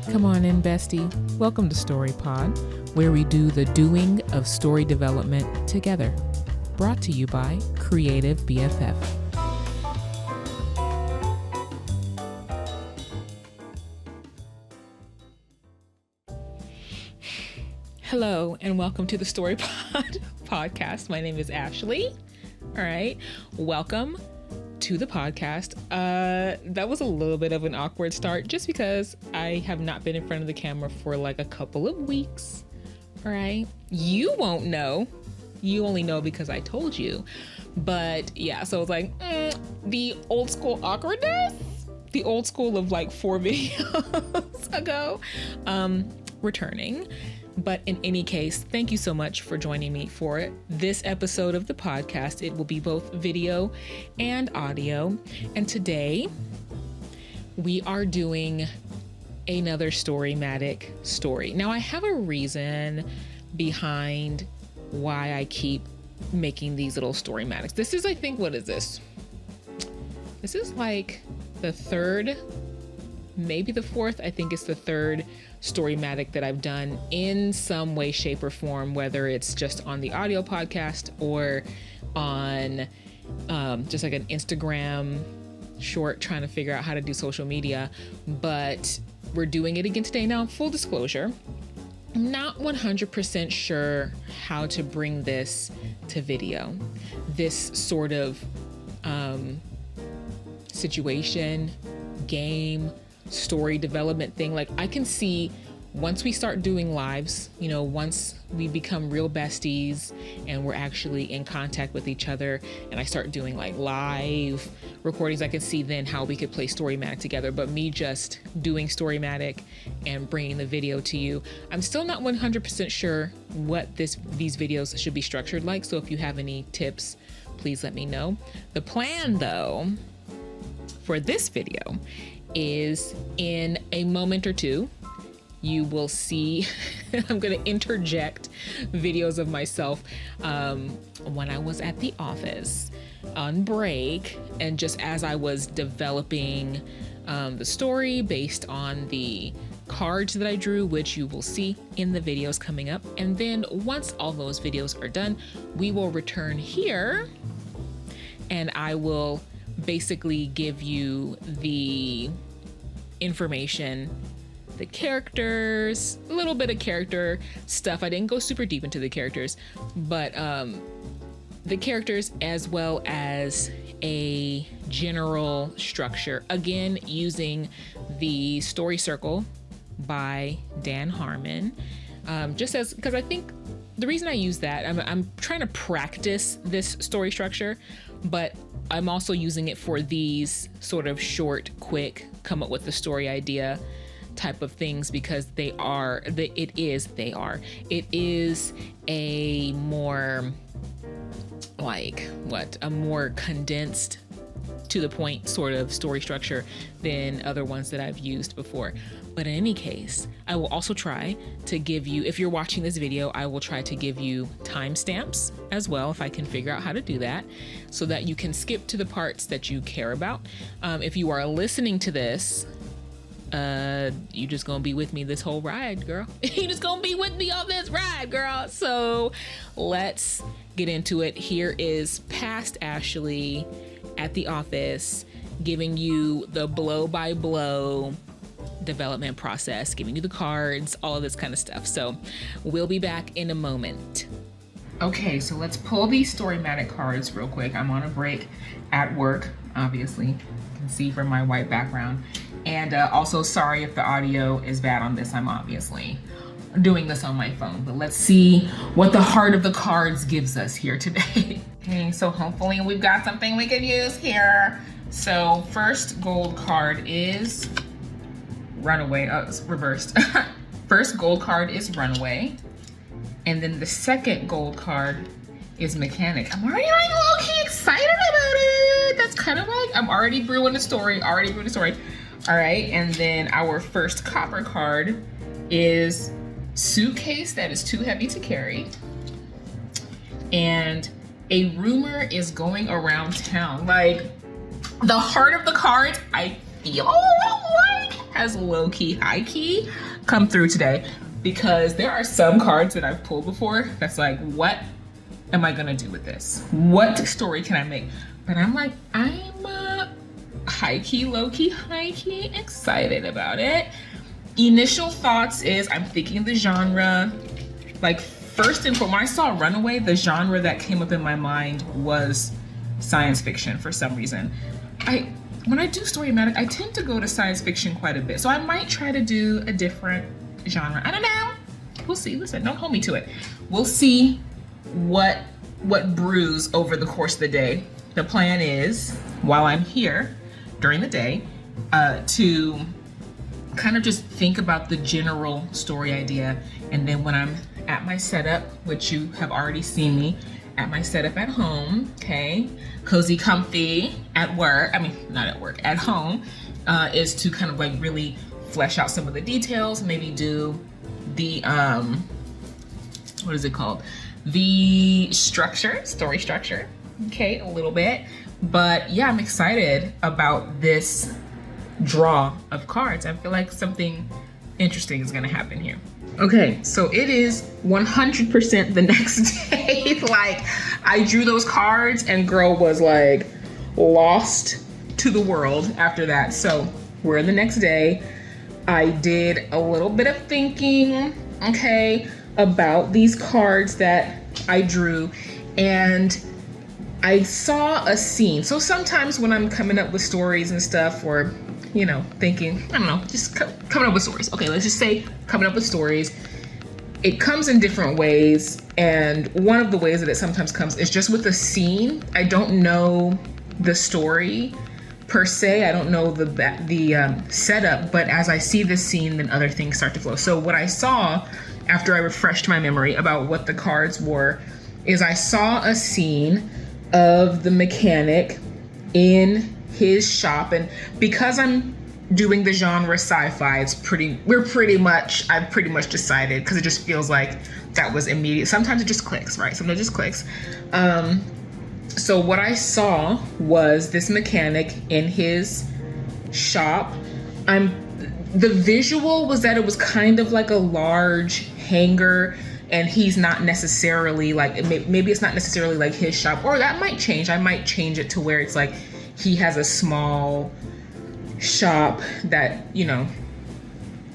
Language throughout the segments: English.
Come on in, bestie. Welcome to StoryPod, where we do the doing of story development together. Brought to you by Creative BFF. Hello, and welcome to the StoryPod podcast. My name is Ashley. All right, welcome to the podcast. That was a little bit of an awkward start just because I have not been in front of the camera for like a couple of weeks. All right, you won't know. You only know because I told you. But yeah, so it's like the old school awkwardness, the old school of like 4 videos ago, returning. But in any case, thank you so much for joining me for this episode of the podcast. It will be both video and audio. And today we are doing another Storymatic story. Now I have a reason behind why I keep making these little Storymatics. This is, I think, what is this? This is like the third, maybe the fourth. I think it's the third Storymatic that I've done in some way, shape, or form, whether it's just on the audio podcast or on just like an Instagram short trying to figure out how to do social media. But we're doing it again today. Now, full disclosure, I'm not 100% sure how to bring this to video. This sort of situation, game, story development thing. Like, I can see once we start doing lives, you know, once we become real besties and we're actually in contact with each other and I start doing like live recordings, I can see then how we could play Storymatic together. But me just doing Storymatic and bringing the video to you, I'm still not 100% sure what these videos should be structured like. So if you have any tips, please let me know. The plan though for this video is in a moment or two, you will see I'm going to interject videos of myself when I was at the office on break, and just as I was developing the story based on the cards that I drew, which you will see in the videos coming up. And then once all those videos are done, we will return here and I will basically give you the information, the characters, a little bit of character stuff. I didn't go super deep into the characters, but the characters as well as a general structure. Again, using the story circle by Dan Harmon, just as, because I think the reason I use that, I'm trying to practice this story structure, but I'm also using it for these sort of short, quick, come up with the story idea type of things, because it is a more like a more condensed, to the point sort of story structure than other ones that I've used before. But in any case, I will also try to give you, if you're watching this video, I will try to give you timestamps as well, if I can figure out how to do that, so that you can skip to the parts that you care about. If you are listening to this, you just gonna be with me this whole ride, girl. You just gonna be with me on this ride, girl. So let's get into it. Here is past Ashley at the office, giving you the blow-by-blow development process, giving you the cards, all of this kind of stuff. So we'll be back in a moment. Okay, so let's pull these Storymatic cards real quick. I'm on a break at work, obviously. You can see from my white background. And also, sorry if the audio is bad on this. I'm obviously doing this on my phone, but let's see what the heart of the cards gives us here today. Okay, so hopefully we've got something we can use here. So first gold card is Runaway. Oh, it's reversed. First gold card is Runaway. And then the second gold card is Mechanic. I'm already like low-key excited about it. That's kind of like, I'm already brewing the story, All right, and then our first copper card is Suitcase That Is Too Heavy to Carry. And a rumor is going around town. Like, the heart of the cards, I feel like has low-key, high-key come through today, because there are some cards that I've pulled before that's like, what am I gonna do with this? What story can I make? But I'm like, I'm high-key, low-key, high-key excited about it. Initial thoughts is I'm thinking the genre, like first and foremost, when I saw Runaway, the genre that came up in my mind was science fiction for some reason. When I do Storymatic, I tend to go to science fiction quite a bit. So I might try to do a different genre. I don't know. We'll see. Listen, don't hold me to it. We'll see what brews over the course of the day. The plan is, while I'm here during the day, to kind of just think about the general story idea. And then when I'm at my setup, which you have already seen me at my setup at home, okay, cozy, comfy at work, I mean, not at work, at home, is to kind of like really flesh out some of the details, maybe do the, what is it called? The structure, story structure, okay, a little bit. But yeah, I'm excited about this draw of cards. I feel like something interesting is gonna happen here. Okay, so it is 100% the next day. Like, I drew those cards and girl was like lost to the world after that. So we're the next day. I did a little bit of thinking, okay, about these cards that I drew, and I saw a scene. So sometimes when I'm coming up with stories and stuff, or you know, thinking, I don't know, just coming up with stories. Okay, let's just say coming up with stories. It comes in different ways, and one of the ways that it sometimes comes is just with a scene. I don't know the story per se. I don't know the setup, but as I see this scene, then other things start to flow. So what I saw after I refreshed my memory about what the cards were is I saw a scene of the mechanic in his shop, and because I'm doing the genre sci-fi, I've pretty much decided, because it just feels like that was immediate. Sometimes it just clicks, right? Sometimes it just clicks. So what I saw was this mechanic in his shop. The visual was that it was kind of like a large hangar, and he's not necessarily like, maybe it's not necessarily like his shop, or that might change. I might change it to where it's like he has a small shop that, you know,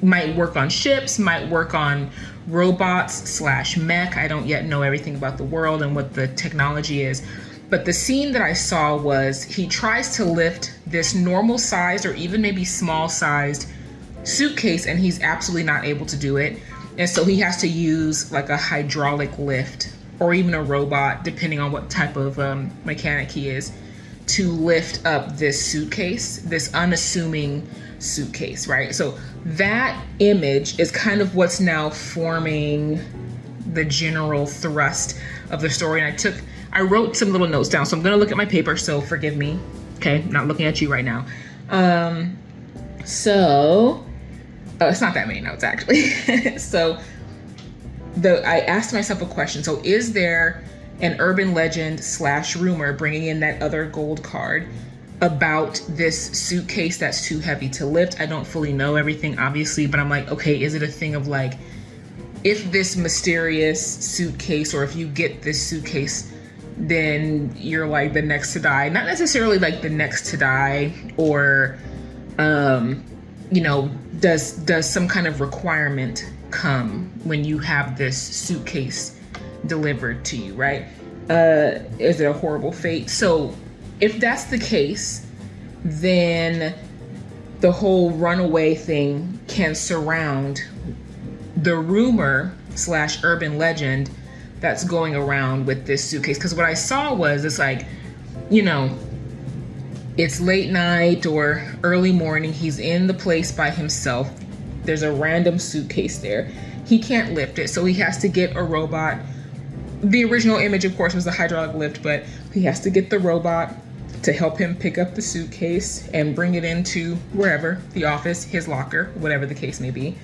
might work on ships, might work on robots / mech. I don't yet know everything about the world and what the technology is. But the scene that I saw was he tries to lift this normal sized or even maybe small sized suitcase, and he's absolutely not able to do it. And so he has to use like a hydraulic lift or even a robot, depending on what type of mechanic he is, to lift up this suitcase, this unassuming suitcase, right? So that image is kind of what's now forming the general thrust of the story. And I wrote some little notes down, so I'm gonna look at my paper, so forgive me. Okay, I'm not looking at you right now. It's not that many notes actually. So I asked myself a question. So is there an urban legend / rumor, bringing in that other gold card, about this suitcase that's too heavy to lift? I don't fully know everything, obviously, but I'm like, okay, is it a thing of like, if this mysterious suitcase, or if you get this suitcase, then you're like the next to die? Not necessarily like the next to die, or you know, does some kind of requirement come when you have this suitcase delivered to you, right? Is it a horrible fate? So if that's the case, then the whole runaway thing can surround the rumor / urban legend that's going around with this suitcase. Because what I saw was, it's like, you know, it's late night or early morning, he's in the place by himself, there's a random suitcase there, he can't lift it, so he has to get a robot. The original image, of course, was the hydraulic lift, but he has to get the robot to help him pick up the suitcase and bring it into wherever, the office, his locker, whatever the case may be.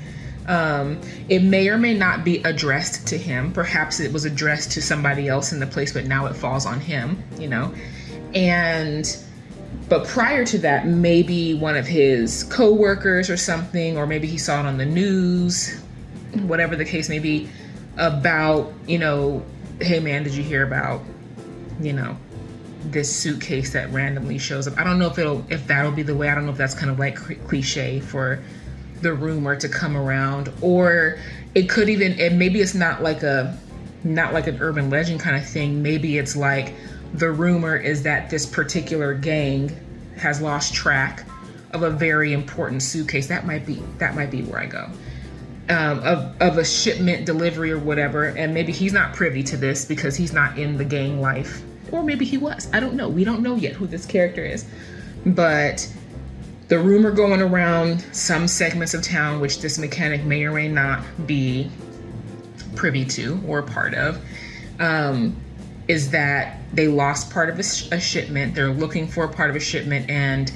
It may or may not be addressed to him. Perhaps it was addressed to somebody else in the place, but now it falls on him, you know? And But prior to that, maybe one of his co-workers or something, or maybe he saw it on the news, whatever the case may be, about, you know, hey man, did you hear about, you know, this suitcase that randomly shows up? I don't know if that'll be the way. I don't know if that's kind of like cliche for the rumor to come around, or it could even, and maybe it's not like an urban legend kind of thing. Maybe it's like the rumor is that this particular gang has lost track of a very important suitcase. That might be where I go. Of a shipment delivery or whatever, and maybe he's not privy to this because he's not in the gang life, or maybe he was. I don't know. We don't know yet who this character is, but the rumor going around some segments of town, which this mechanic may or may not be privy to or a part of, is that they lost part of a shipment. They're looking for a part of a shipment, and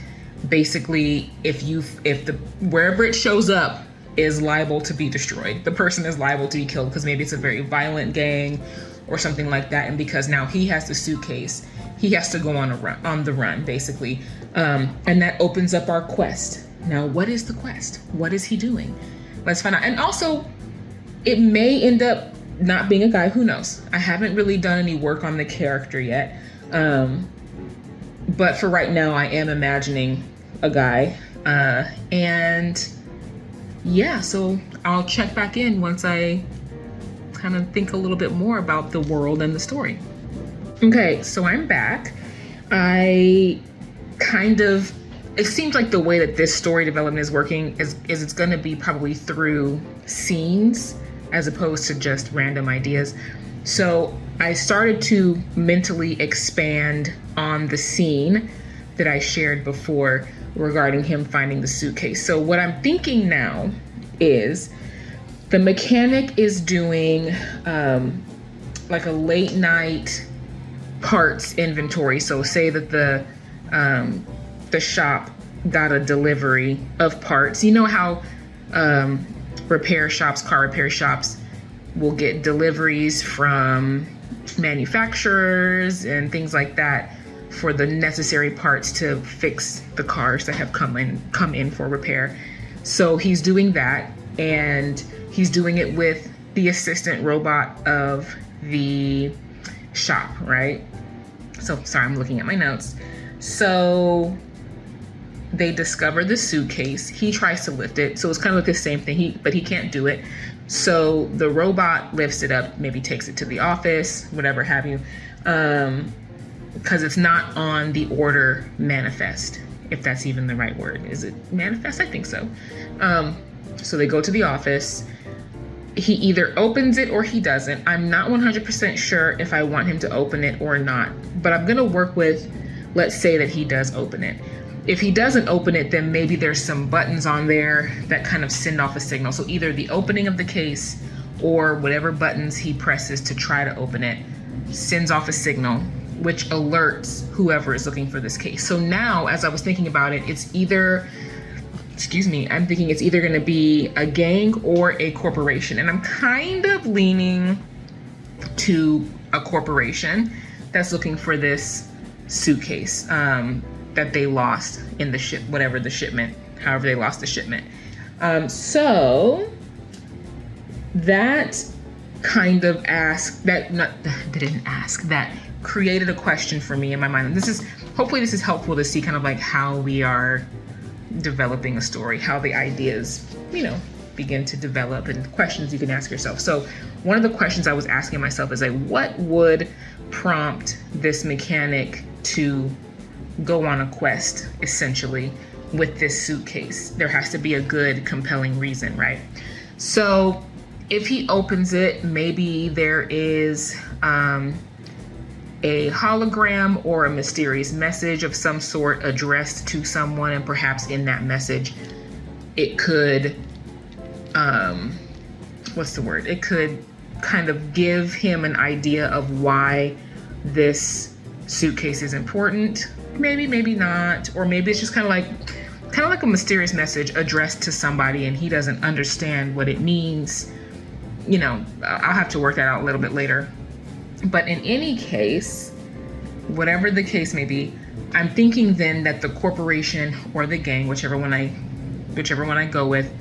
basically, if wherever it shows up is liable to be destroyed. The person is liable to be killed because maybe it's a very violent gang or something like that. And because now he has the suitcase, he has to go on the run, basically. And that opens up our quest. Now, what is the quest? What is he doing? Let's find out. And also, it may end up not being a guy. Who knows? I haven't really done any work on the character yet. But for right now, I am imagining a guy. And yeah, so I'll check back in once I kind of think a little bit more about the world and the story. Okay, so I'm back. It seems like the way that this story development is working is it's going to be probably through scenes as opposed to just random ideas. So I started to mentally expand on the scene that I shared before regarding him finding the suitcase. So what I'm thinking now is the mechanic is doing like a late night parts inventory. So say that the shop got a delivery of parts. You know how car repair shops will get deliveries from manufacturers and things like that for the necessary parts to fix the cars that have come in for repair. So he's doing that, and he's doing it with the assistant robot of the shop, right? So sorry, I'm looking at my notes. So they discover the suitcase. He tries to lift it. So it's kind of like the same thing, but he can't do it. So the robot lifts it up, maybe takes it to the office, whatever have you. Because it's not on the order manifest, if that's even the right word. Is it manifest? I think so. So they go to the office. He either opens it or he doesn't. I'm not 100% sure if I want him to open it or not, but I'm going to work with, let's say that he does open it. If he doesn't open it, then maybe there's some buttons on there that kind of send off a signal. So either the opening of the case or whatever buttons he presses to try to open it sends off a signal, which alerts whoever is looking for this case. So now, as I was thinking about it, I'm thinking it's either going to be a gang or a corporation. And I'm kind of leaning to a corporation that's looking for this suitcase that they lost in the however they lost the shipment. So that kind of that created a question for me in my mind. Hopefully this is helpful to see kind of like how we are developing a story, how the ideas, begin to develop, and questions you can ask yourself. So one of the questions I was asking myself is like, what would prompt this mechanic to go on a quest, essentially, with this suitcase? There has to be a good, compelling reason, right? So if he opens it, maybe there is a hologram or a mysterious message of some sort addressed to someone, and perhaps in that message it could it could kind of give him an idea of why this suitcase is important. Maybe not, or maybe it's just kind of like a mysterious message addressed to somebody and he doesn't understand what it means. I'll have to work that out a little bit later. But in any case, whatever the case may be, I'm thinking then that the corporation or the gang, whichever one I go with,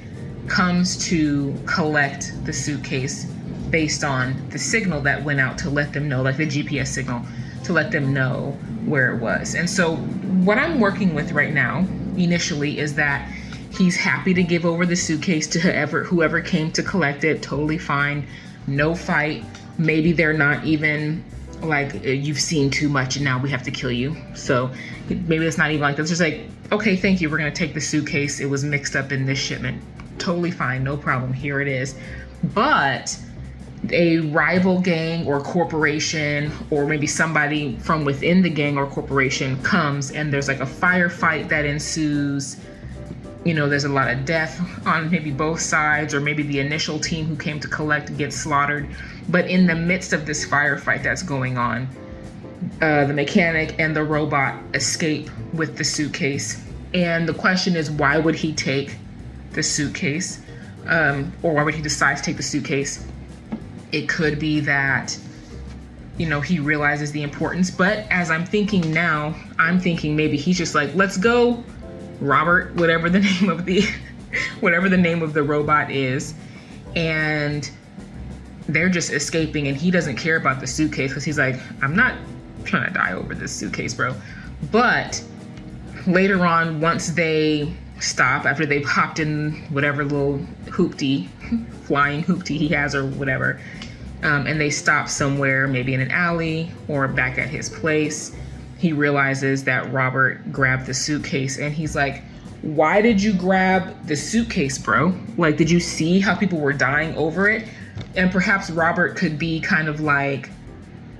comes to collect the suitcase based on the signal that went out to let them know, like the GPS signal, to let them know where it was. And so what I'm working with right now initially is that he's happy to give over the suitcase to whoever came to collect it. Totally fine. No fight. Maybe they're not even like, you've seen too much and now we have to kill you. So maybe it's not even like that. It's just like, okay, thank you. We're going to take the suitcase. It was mixed up in this shipment. Totally fine. No problem. Here it is. But a rival gang or corporation, or maybe somebody from within the gang or corporation comes, and there's like a firefight that ensues. You know, there's a lot of death on maybe both sides, or maybe the initial team who came to collect gets slaughtered. But in the midst of this firefight that's going on, the mechanic and the robot escape with the suitcase. And the question is, why would he take the suitcase? Or why would he decide to take the suitcase? It could be that, you know, he realizes the importance. But as I'm thinking now, I'm thinking maybe he's just like, let's go, Robert, whatever the name of the robot is. And they're just escaping, and he doesn't care about the suitcase because he's like, I'm not trying to die over this suitcase, bro. But later on, once they stop, after they've hopped in whatever little flying hoopty he has or whatever, and they stop somewhere, maybe in an alley or back at his place, he realizes that Robert grabbed the suitcase, and he's like, why did you grab the suitcase, bro? Like, did you see how people were dying over it? And perhaps Robert could be kind of like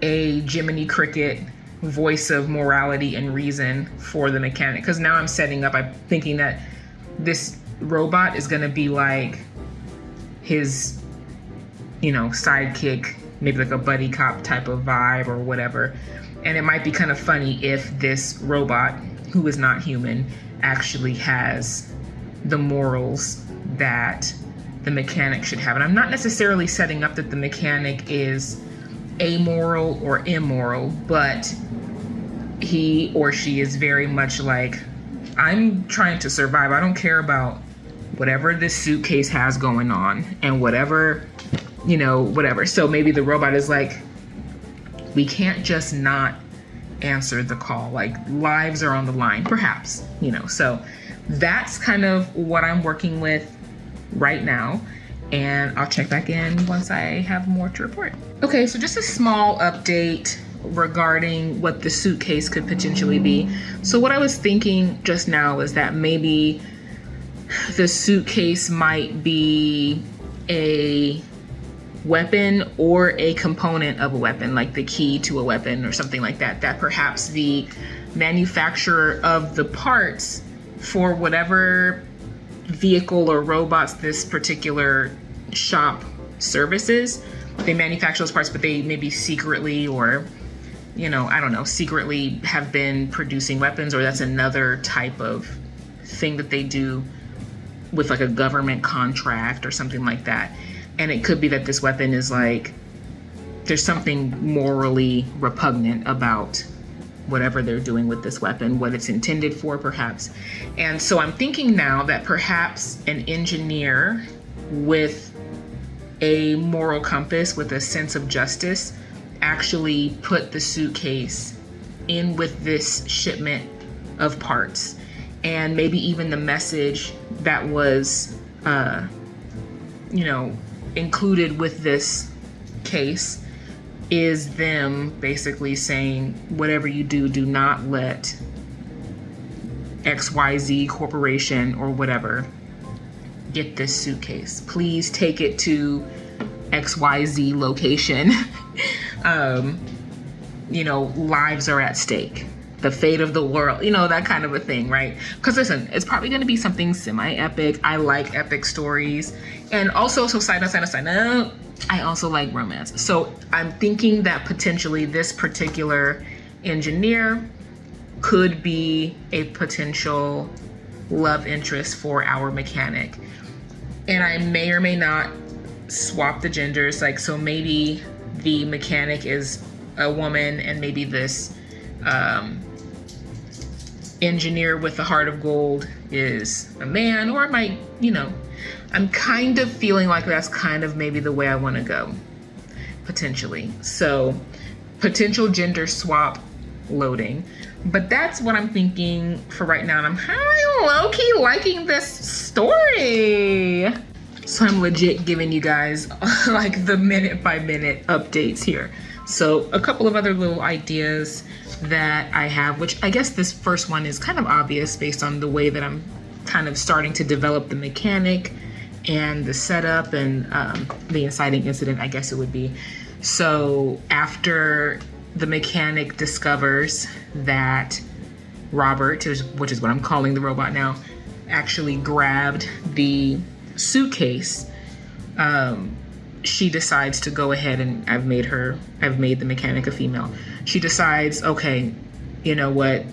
a Jiminy Cricket voice of morality and reason for the mechanic. Because now I'm thinking that this robot is going to be like his, you know, sidekick, maybe like a buddy cop type of vibe or whatever. And it might be kind of funny if this robot, who is not human, actually has the morals that the mechanic should have. And I'm not necessarily setting up that the mechanic is amoral or immoral, but he or she is very much like, I'm trying to survive. I don't care about whatever this suitcase has going on and whatever, you know, whatever. So maybe the robot is like, we can't just not answer the call. Like, lives are on the line, perhaps, you know. So that's kind of what I'm working with right now. And I'll check back in once I have more to report. Okay, so just a small update regarding what the suitcase could potentially be. So what I was thinking just now is that maybe the suitcase might be a weapon or a component of a weapon, like the key to a weapon or something like that, that perhaps the manufacturer of the parts for whatever vehicle or robots this particular shop services, they manufacture those parts, but they maybe secretly, or, you know, I don't know, secretly have been producing weapons, or that's another type of thing that they do with like a government contract or something like that. And it could be that this weapon is like, there's something morally repugnant about whatever they're doing with this weapon, what it's intended for, perhaps. And so I'm thinking now that perhaps an engineer with a moral compass, with a sense of justice, actually put the suitcase in with this shipment of parts. And maybe even the message that was, included with this case is them basically saying, whatever you do, do not let XYZ corporation or whatever get this suitcase. Please take it to XYZ location. Lives are at stake. The fate of the world, that kind of a thing, right? Because listen, it's probably going to be something semi-epic. I like epic stories. And also, so side note, I also like romance. So I'm thinking that potentially this particular engineer could be a potential love interest for our mechanic. And I may or may not swap the genders. Like, so maybe the mechanic is a woman and maybe this engineer with the heart of gold is a man, or it might, I'm kind of feeling like that's kind of maybe the way I want to go, potentially. So potential gender swap loading. But that's what I'm thinking for right now. And I'm kind of low-key liking this story. So I'm legit giving you guys like the minute by minute updates here. So a couple of other little ideas that I have, which I guess this first one is kind of obvious based on the way that I'm kind of starting to develop the mechanic and the setup and the inciting incident, I guess it would be. So after the mechanic discovers that Robert, which is what I'm calling the robot now, actually grabbed the suitcase, she decides to go ahead, and I've made the mechanic a female. She decides, okay, you know what?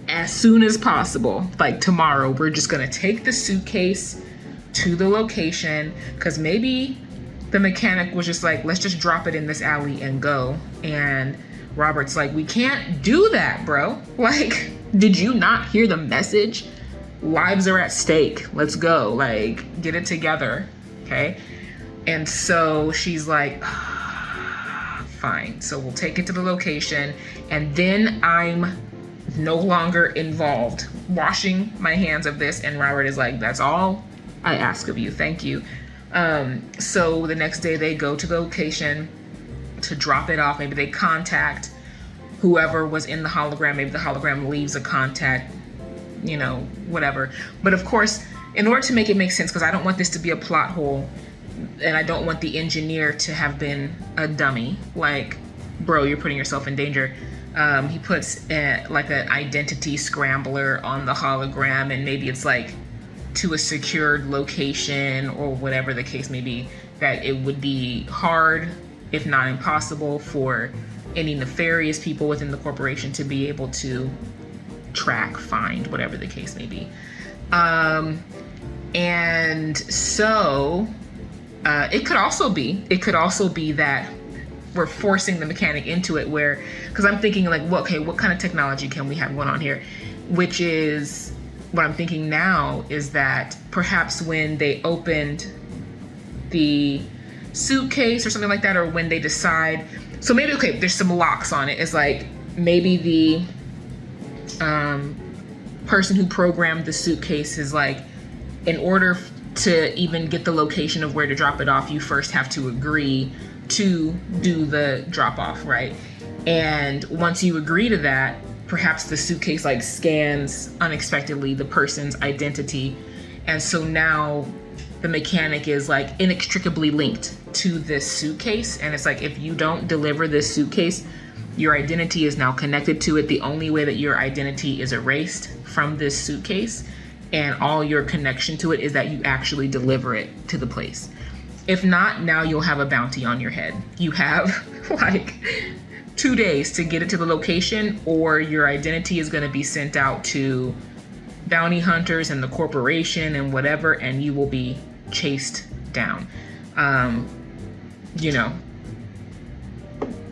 As soon as possible, like tomorrow, we're just gonna take the suitcase to the location, because maybe the mechanic was just like, let's just drop it in this alley and go. And Robert's like, we can't do that, bro. Like, did you not hear the message? Lives are at stake. Let's go. Like, get it together. Okay. And so she's like, fine. So we'll take it to the location. And then I'm no longer involved washing my hands of this. And Robert is like, that's all I ask of you. Thank you. So the next day they go to the location to drop it off. Maybe they contact whoever was in the hologram. Maybe the hologram leaves a contact, whatever. But of course, in order to make it make sense, because I don't want this to be a plot hole, and I don't want the engineer to have been a dummy. Like, bro, you're putting yourself in danger. He puts like an identity scrambler on the hologram, and maybe it's like to a secured location or whatever the case may be, that it would be hard, if not impossible, for any nefarious people within the corporation to be able to track, find, whatever the case may be. And so it could also be that we're forcing the mechanic into it, where, because I'm thinking like, well, okay, what kind of technology can we have going on here? Which is, what I'm thinking now is that perhaps when they opened the suitcase or something like that, or when they decide, so maybe, okay, there's some locks on it. It's like, maybe the person who programmed the suitcase is like, in order to even get the location of where to drop it off, you first have to agree to do the drop off, right? And once you agree to that, perhaps the suitcase like scans unexpectedly the person's identity. And so now the mechanic is like inextricably linked to this suitcase. And it's like, if you don't deliver this suitcase, your identity is now connected to it. The only way that your identity is erased from this suitcase and all your connection to it is that you actually deliver it to the place. If not, now you'll have a bounty on your head. You have like 2 days to get it to the location, or your identity is going to be sent out to bounty hunters and the corporation and whatever, and you will be chased down.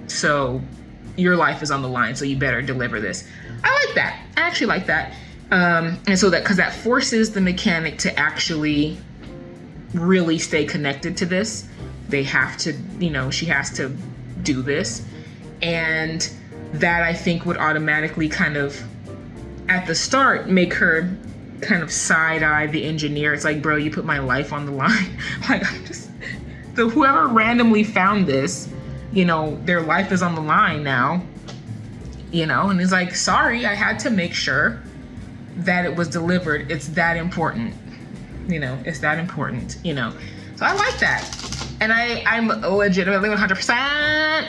So your life is on the line, so you better deliver this. I like that. I actually like that. And so because that forces the mechanic to actually really stay connected to this. They have to, she has to do this. And that, I think, would automatically kind of, at the start, make her kind of side-eye the engineer. It's like, bro, you put my life on the line. Like, whoever randomly found this, their life is on the line now, and it's like, sorry, I had to make sure that it was delivered. It's that important, it's that important, So I like that. And I'm legitimately 100%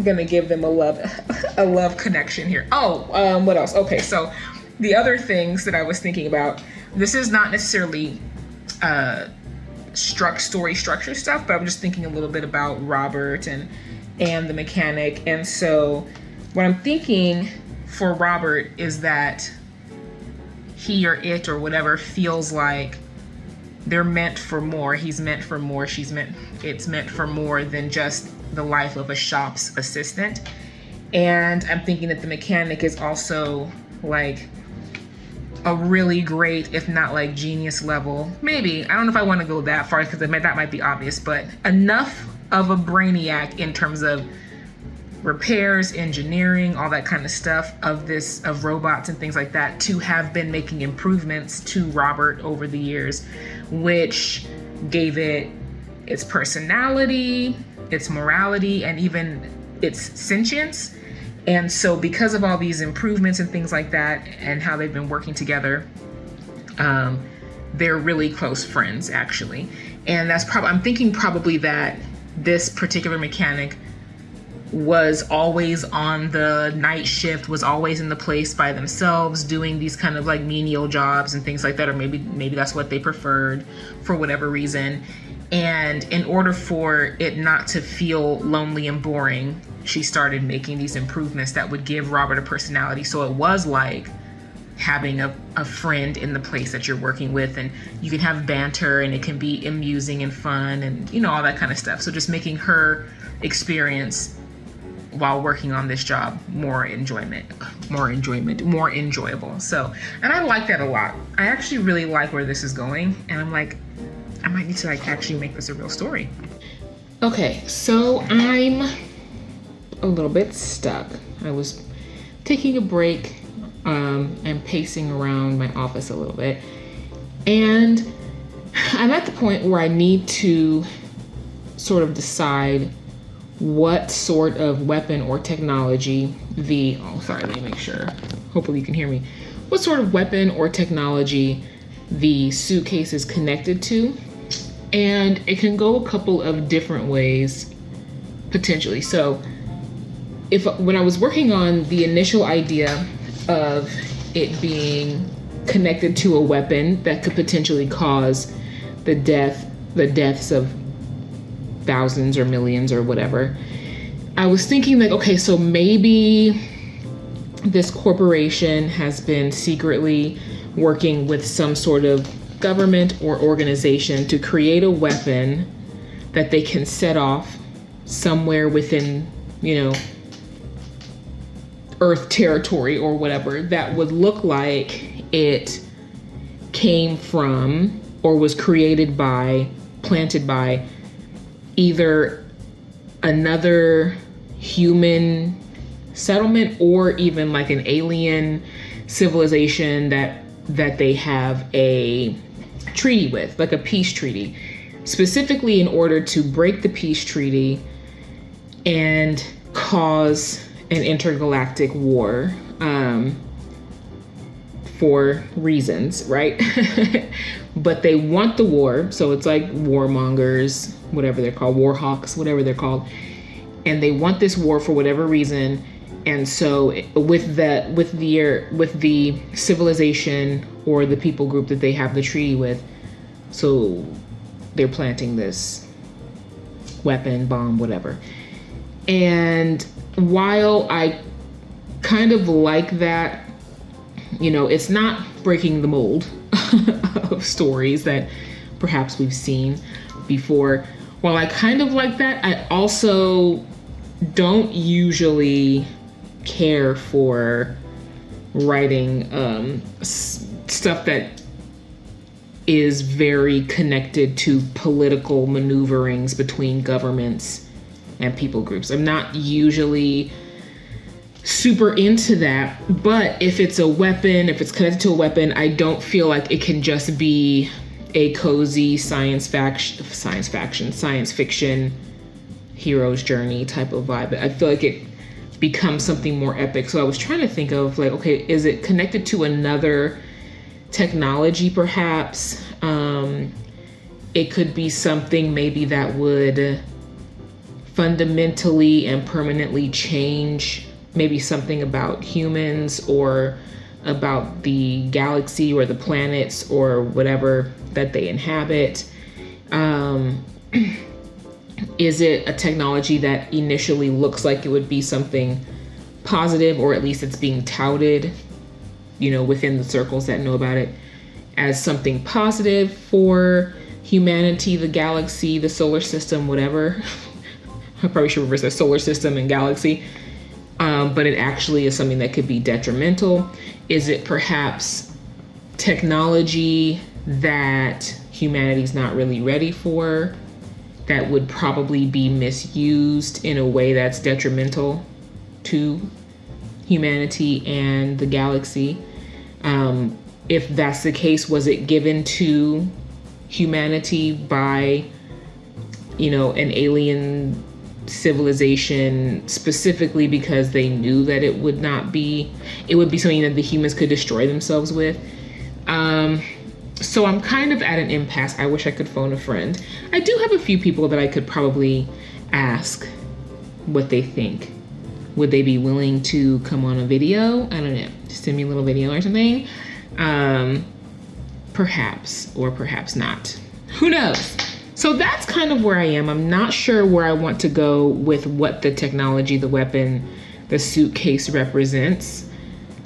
gonna give them a love connection here. What else? Okay, so the other things that I was thinking about, this is not necessarily story structure stuff, but I'm just thinking a little bit about Robert and the mechanic. And so what I'm thinking for Robert is that he or it or whatever feels like they're meant for more. He's meant for more. It's meant for more than just the life of a shop's assistant. And I'm thinking that the mechanic is also like a really great, if not like genius level, maybe, I don't know if I want to go that far because that might be obvious, but enough of a brainiac in terms of repairs, engineering, all that kind of stuff of robots and things like that, to have been making improvements to Robert over the years, which gave it its personality, its morality, and even its sentience. And so because of all these improvements and things like that and how they've been working together, they're really close friends, actually. And that's I'm thinking probably that this particular mechanic was always on the night shift, was always in the place by themselves doing these kind of like menial jobs and things like that, or maybe that's what they preferred for whatever reason. And in order for it not to feel lonely and boring, she started making these improvements that would give Robert a personality. So it was like having a friend in the place that you're working with, and you can have banter and it can be amusing and fun and, all that kind of stuff. So just making her experience while working on this job more enjoyable. So, and I like that a lot. I actually really like where this is going, and I'm like, I might need to like actually make this a real story. Okay, so I'm a little bit stuck. I was taking a break and pacing around my office a little bit, and I'm at the point where I need to sort of decide what sort of weapon or technology let me make sure. Hopefully you can hear me. What sort of weapon or technology the suitcase is connected to. And it can go a couple of different ways, potentially. So when I was working on the initial idea of it being connected to a weapon that could potentially cause the deaths of thousands or millions or whatever, I was thinking like, okay, so maybe this corporation has been secretly working with some sort of government or organization to create a weapon that they can set off somewhere within, Earth territory or whatever, that would look like it came from or was planted by either another human settlement or even like an alien civilization that they have a treaty with, like a peace treaty, specifically in order to break the peace treaty and cause an intergalactic war for reasons, right? But they want the war, so it's like warmongers, whatever they're called, war hawks, whatever they're called, and they want this war for whatever reason. And so with the civilization or the people group that they have the treaty with, so they're planting this weapon, bomb, whatever. And while I kind of like that, it's not breaking the mold of stories that perhaps we've seen before. While I kind of like that, I also don't usually care for writing stuff that is very connected to political maneuverings between governments and people groups. I'm not usually super into that, but if it's a weapon, if it's connected to a weapon, I don't feel like it can just be a cozy science fiction hero's journey type of vibe. I feel like it becomes something more epic. So I was trying to think of like, okay, is it connected to another technology perhaps? It could be something maybe that would fundamentally and permanently change maybe something about humans or about the galaxy or the planets or whatever that they inhabit. Is it a technology that initially looks like it would be something positive, or at least it's being touted, within the circles that know about it, as something positive for humanity, the galaxy, the solar system, whatever. I probably should reverse that, solar system and galaxy. but it actually is something that could be detrimental? Is it perhaps technology that humanity's not really ready for, that would probably be misused in a way that's detrimental to humanity and the galaxy? If that's the case, was it given to humanity by, an alien civilization specifically because they knew that it would be something that the humans could destroy themselves with? So I'm kind of at an impasse. I wish I could phone a friend. I do have a few people that I could probably ask what they think. Would they be willing to come on a video? I don't know, send me a little video or something. Perhaps, or perhaps not. Who knows? So that's kind of where I am. I'm not sure where I want to go with what the technology, the weapon, the suitcase represents.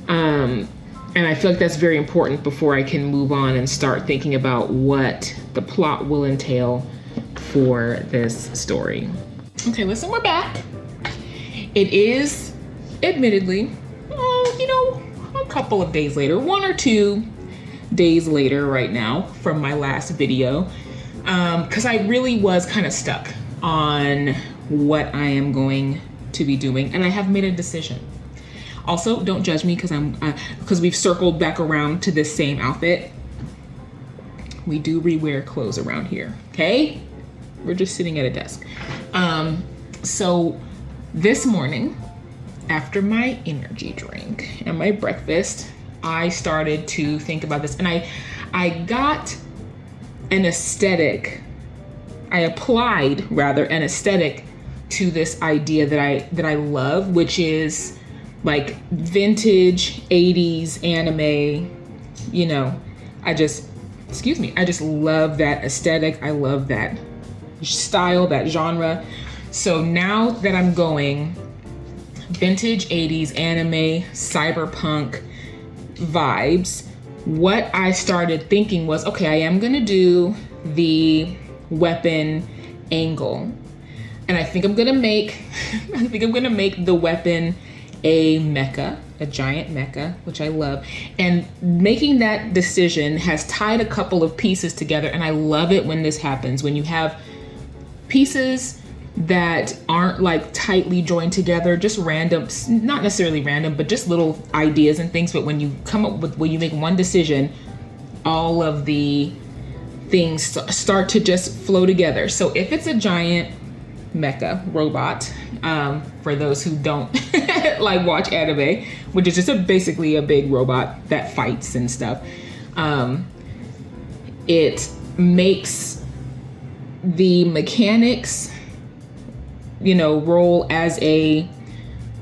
And I feel like that's very important before I can move on and start thinking about what the plot will entail for this story. Okay, listen, we're back. It is, admittedly, a couple of days later, 1 or 2 days later right now from my last video, because I really was kind of stuck on what I am going to be doing, and I have made a decision. Also, don't judge me because we've circled back around to this same outfit. We do rewear clothes around here, okay? We're just sitting at a desk. So this morning, after my energy drink and my breakfast, I started to think about this, and I got an aesthetic. I applied an aesthetic to this idea that I love, which is like vintage 80s anime. I just love that aesthetic. I love that style, that genre. So now that I'm going vintage 80s anime, cyberpunk vibes, what I started thinking was, okay, I am gonna do the weapon angle. And I think I'm gonna make the weapon a mecha, a giant mecha, which I love. And making that decision has tied a couple of pieces together. And I love it when this happens, when you have pieces that aren't like tightly joined together, just random, not necessarily random, but just little ideas and things. But when you make one decision, all of the things start to just flow together. So if it's a giant mecha robot, for those who don't like watch anime, which is just basically a big robot that fights and stuff, it makes the mechanics, role as a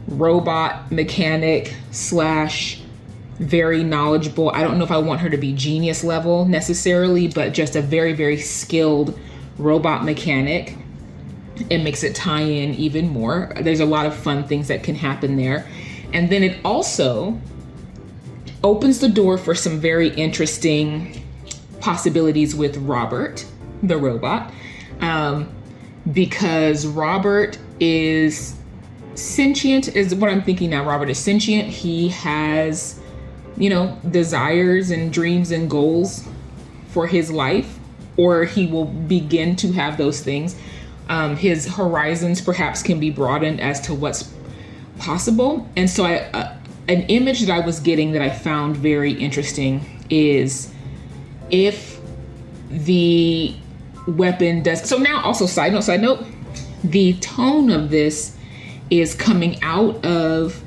robot mechanic / very knowledgeable. I don't know if I want her to be genius level necessarily, but just a very, very skilled robot mechanic. It makes it tie in even more. There's a lot of fun things that can happen there. And then it also opens the door for some very interesting possibilities with Robert, the robot. Because Robert is sentient, is what I'm thinking now. Robert is sentient. He has, desires and dreams and goals for his life, or he will begin to have those things. His horizons perhaps can be broadened as to what's possible. And so an image that I was getting that I found very interesting is if the weapon does. So now also side note, the tone of this is coming out of,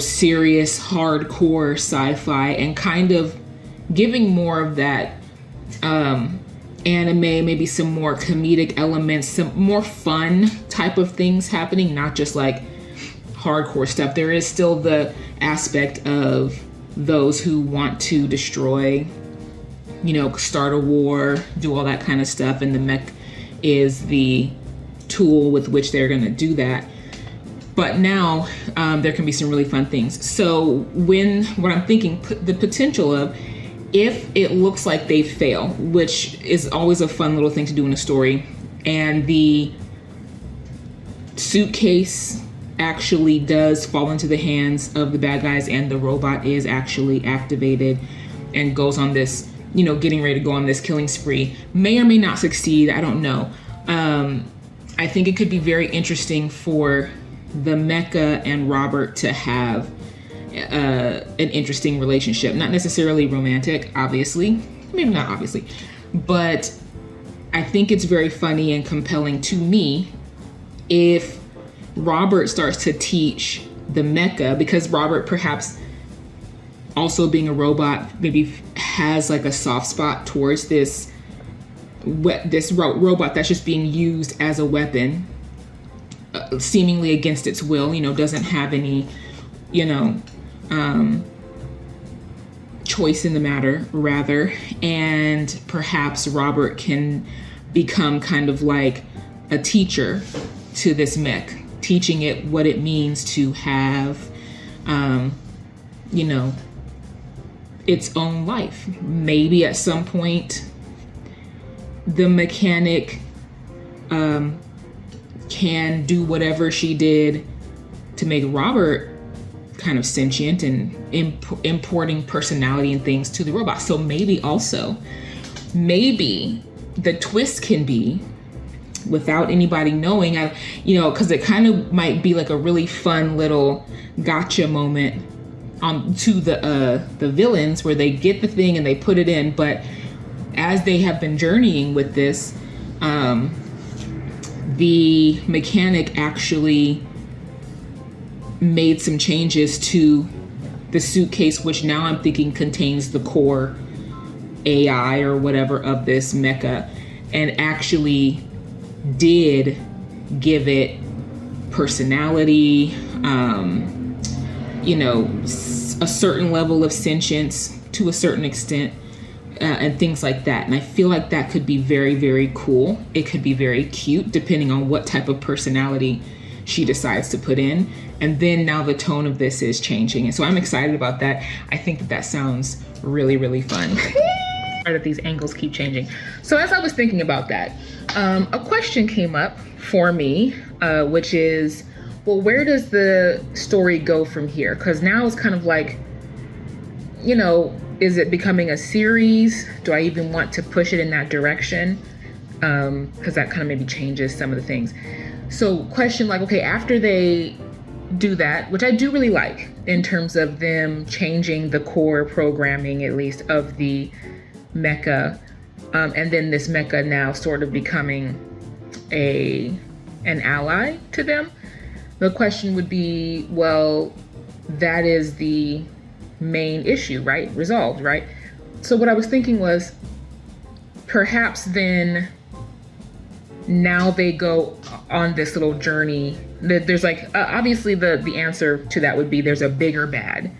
serious hardcore sci-fi and kind of giving more of that anime, maybe some more comedic elements, some more fun type of things happening, not just like hardcore stuff. There is still the aspect of those who want to destroy, start a war, do all that kind of stuff, and the mech is the tool with which they're going to do that. But now there can be some really fun things. So what I'm thinking, the potential of, if it looks like they fail, which is always a fun little thing to do in a story, and the suitcase actually does fall into the hands of the bad guys and the robot is actually activated and goes on this, getting ready to go on this killing spree. May or may not succeed. I don't know. I think it could be very interesting for the mecha and Robert to have an interesting relationship. Not necessarily romantic, obviously. Maybe not obviously. But I think it's very funny and compelling to me if Robert starts to teach the mecha, because Robert, perhaps also being a robot, maybe has like a soft spot towards this robot that's just being used as a weapon, seemingly against its will, doesn't have any, choice in the matter, rather. And perhaps Robert can become kind of like a teacher to this mech, teaching it what it means to have, its own life. Maybe at some point, the mechanic can do whatever she did to make Robert kind of sentient and importing personality and things to the robot. So maybe the twist can be, without anybody knowing, because it kind of might be like a really fun little gotcha moment to the villains, where they get the thing and they put it in. But as they have been journeying with this, the mechanic actually made some changes to the suitcase, which now I'm thinking contains the core AI or whatever of this mecha, and actually did give it personality, a certain level of sentience to a certain extent, and things like that. And I feel like that could be very, very cool. It could be very cute, depending on what type of personality she decides to put in. And then now the tone of this is changing. And so I'm excited about that. I think that sounds really, really fun. That these angles keep changing. So as I was thinking about that, a question came up for me, which is, well, where does the story go from here? Because now it's kind of like, is it becoming a series? Do I even want to push it in that direction? Because that kind of maybe changes some of the things. So question like, okay, after they do that, which I do really like in terms of them changing the core programming, at least, of the mecha, and then this mecha now sort of becoming an ally to them. The question would be, well, that is the main issue, right? Resolved, right? So what I was thinking was, perhaps then now they go on this little journey. There's like, obviously the answer to that would be there's a bigger bad.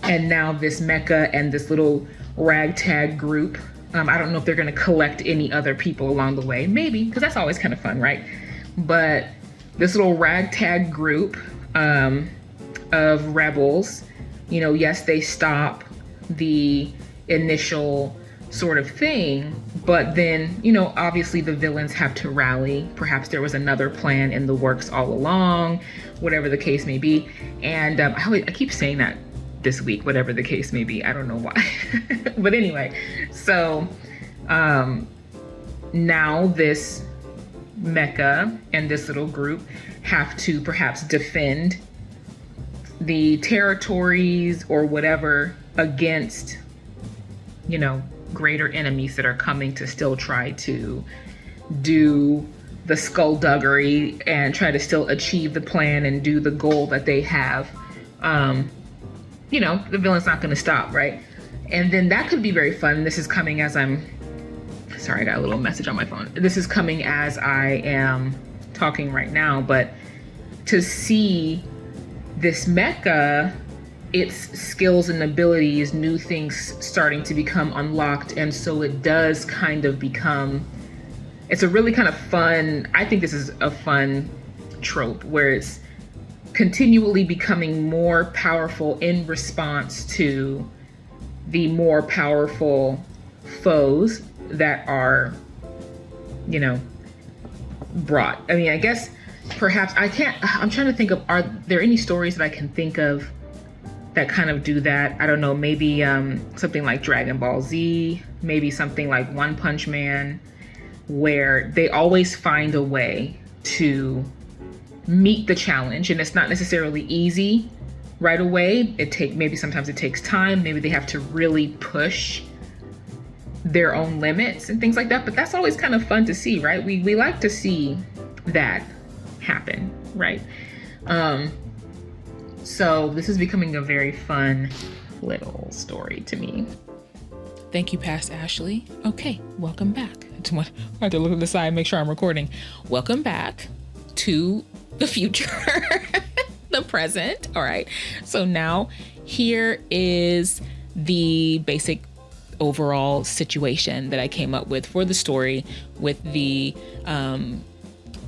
And now this mecha and this little ragtag group, I don't know if they're going to collect any other people along the way. Maybe, because that's always kind of fun, right? But this little ragtag group of rebels, yes, they stop the initial sort of thing, but then, obviously the villains have to rally. Perhaps there was another plan in the works all along, whatever the case may be. And I keep saying that this week, whatever the case may be. I don't know why. But anyway, so now this mecha and this little group have to perhaps defend the territories or whatever against, greater enemies that are coming to still try to do the skullduggery and try to still achieve the plan and do the goal that they have. The villain's not going to stop, right? And then that could be very fun. This is coming as sorry, I got a little message on my phone. This is coming as I am talking right now, but to see this mecha, its skills and abilities, new things starting to become unlocked. And so it does kind of become, it's a really kind of fun, I think this is a fun trope where it's continually becoming more powerful in response to the more powerful foes that are, brought. I mean, I guess perhaps I'm trying to think of, are there any stories that I can think of that kind of do that? I don't know, maybe something like Dragon Ball Z, maybe something like One Punch Man, where they always find a way to meet the challenge, and it's not necessarily easy right away. Maybe sometimes it takes time, maybe they have to really push their own limits and things like that, but that's always kind of fun to see, right? We like to see that happen, right? So this is becoming a very fun little story to me. Thank you, Past Ashley. Okay, welcome back. I have to look at the side and make sure I'm recording. Welcome back to the future, the present. All right. So now here is the basic overall situation that I came up with for the story, with the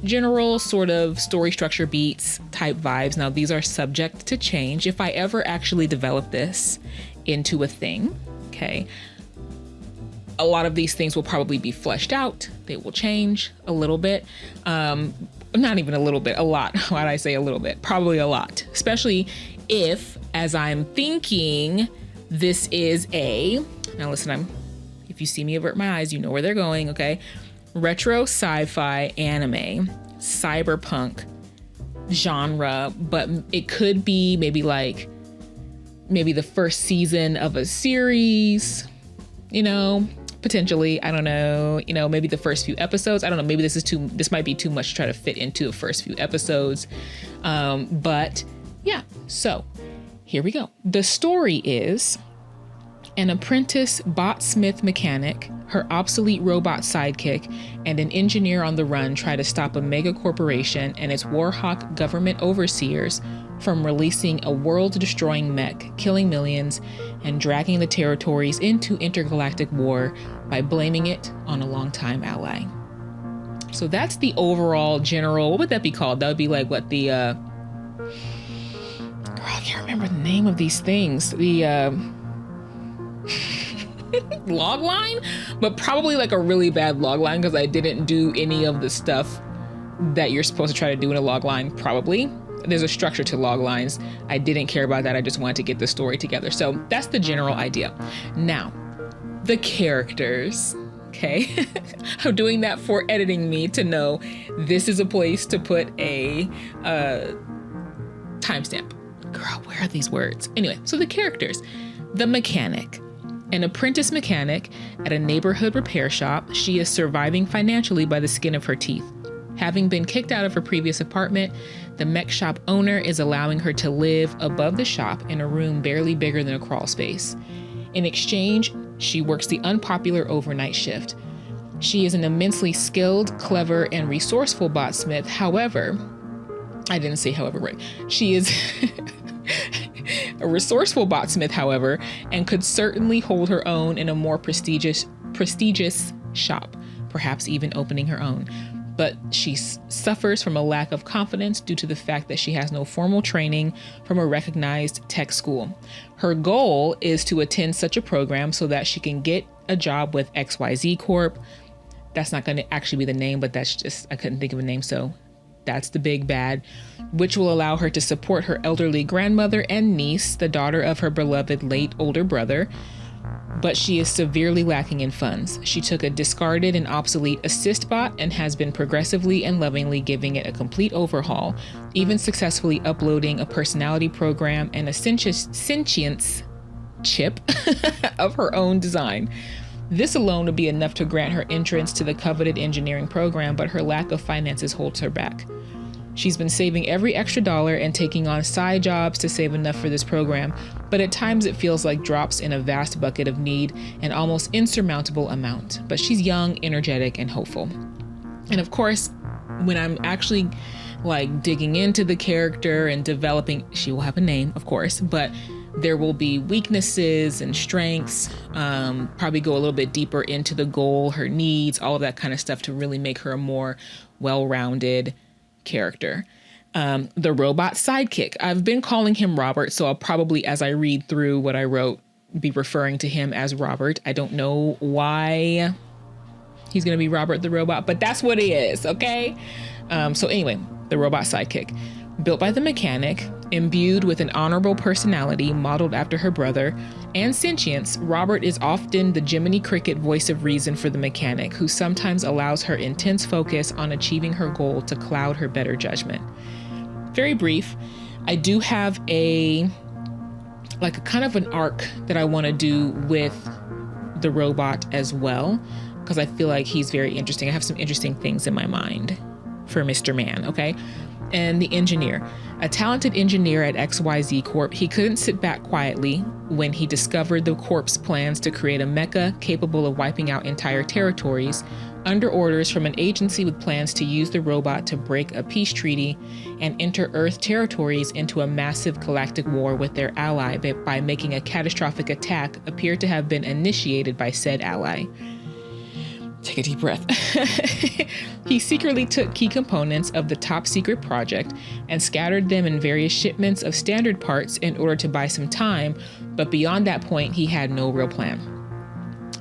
general sort of story structure beats type vibes. Now these are subject to change if I ever actually develop this into a thing. Okay. A lot of these things will probably be fleshed out. They will change a little bit. Not even a little bit, a lot. Why did I say a little bit? Probably a lot, especially if, as I'm thinking, this is now listen, if you see me avert my eyes, you know where they're going, okay? Retro sci-fi anime, cyberpunk genre, but it could be maybe the first season of a series, potentially, I don't know, maybe the first few episodes. I don't know, maybe this might be too much to try to fit into the first few episodes. But yeah, so here we go. The story is an apprentice botsmith mechanic, her obsolete robot sidekick, and an engineer on the run try to stop a mega corporation and its warhawk government overseers from releasing a world-destroying mech, killing millions, and dragging the territories into intergalactic war by blaming it on a longtime ally. So that's the overall general, what would that be called? That would be like what the, girl, I can't remember the name of these things. The, log line, but probably like a really bad log line because I didn't do any of the stuff that you're supposed to try to do in a log line, probably. There's a structure to log lines. I didn't care about that. I just wanted to get the story together. So that's the general idea. Now, the characters, okay? I'm doing that for editing me to know this is a place to put a timestamp. Girl, where are these words? Anyway, so the characters. The mechanic. An apprentice mechanic at a neighborhood repair shop, she is surviving financially by the skin of her teeth. Having been kicked out of her previous apartment, the mech shop owner is allowing her to live above the shop in a room barely bigger than a crawl space. In exchange, she works the unpopular overnight shift. She is an immensely skilled, clever, and resourceful botsmith. However, I didn't say however, right? She is a resourceful botsmith, however, and could certainly hold her own in a more prestigious shop, perhaps even opening her own. But she suffers from a lack of confidence due to the fact that she has no formal training from a recognized tech school. Her goal is to attend such a program so that she can get a job with XYZ Corp. That's not going to actually be the name, but that's just, I couldn't think of a name, so that's the big bad, which will allow her to support her elderly grandmother and niece, the daughter of her beloved late older brother. But she is severely lacking in funds. She took a discarded and obsolete assist bot and has been progressively and lovingly giving it a complete overhaul, even successfully uploading a personality program and a sentience chip of her own design. This alone would be enough to grant her entrance to the coveted engineering program, but her lack of finances holds her back. She's been saving every extra dollar and taking on side jobs to save enough for this program, but at times it feels like drops in a vast bucket of need, an almost insurmountable amount. But she's young, energetic, and hopeful. And of course, when I'm actually digging into the character and developing, she will have a name, of course, but there will be weaknesses and strengths, probably go a little bit deeper into the goal, her needs, all of that kind of stuff to really make her a more well-rounded character. The robot sidekick. I've been calling him Robert, so I'll probably, as I read through what I wrote, be referring to him as Robert. I don't know why he's going to be Robert the robot, but that's what he is, okay? So anyway, the robot sidekick. Built by the mechanic, imbued with an honorable personality modeled after her brother, and sentience, Robert is often the Jiminy Cricket voice of reason for the mechanic, who sometimes allows her intense focus on achieving her goal to cloud her better judgment. Very brief, I do have a kind of an arc that I want to do with the robot as well, because I feel like he's very interesting. I have some interesting things in my mind for Mr. Man, okay? And the engineer, a talented engineer at XYZ Corp, he couldn't sit back quietly when he discovered the Corp's plans to create a mecha capable of wiping out entire territories under orders from an agency with plans to use the robot to break a peace treaty and enter Earth territories into a massive galactic war with their ally by making a catastrophic attack appear to have been initiated by said ally. Take a deep breath. He secretly took key components of the top secret project and scattered them in various shipments of standard parts in order to buy some time, but beyond that point, he had no real plan.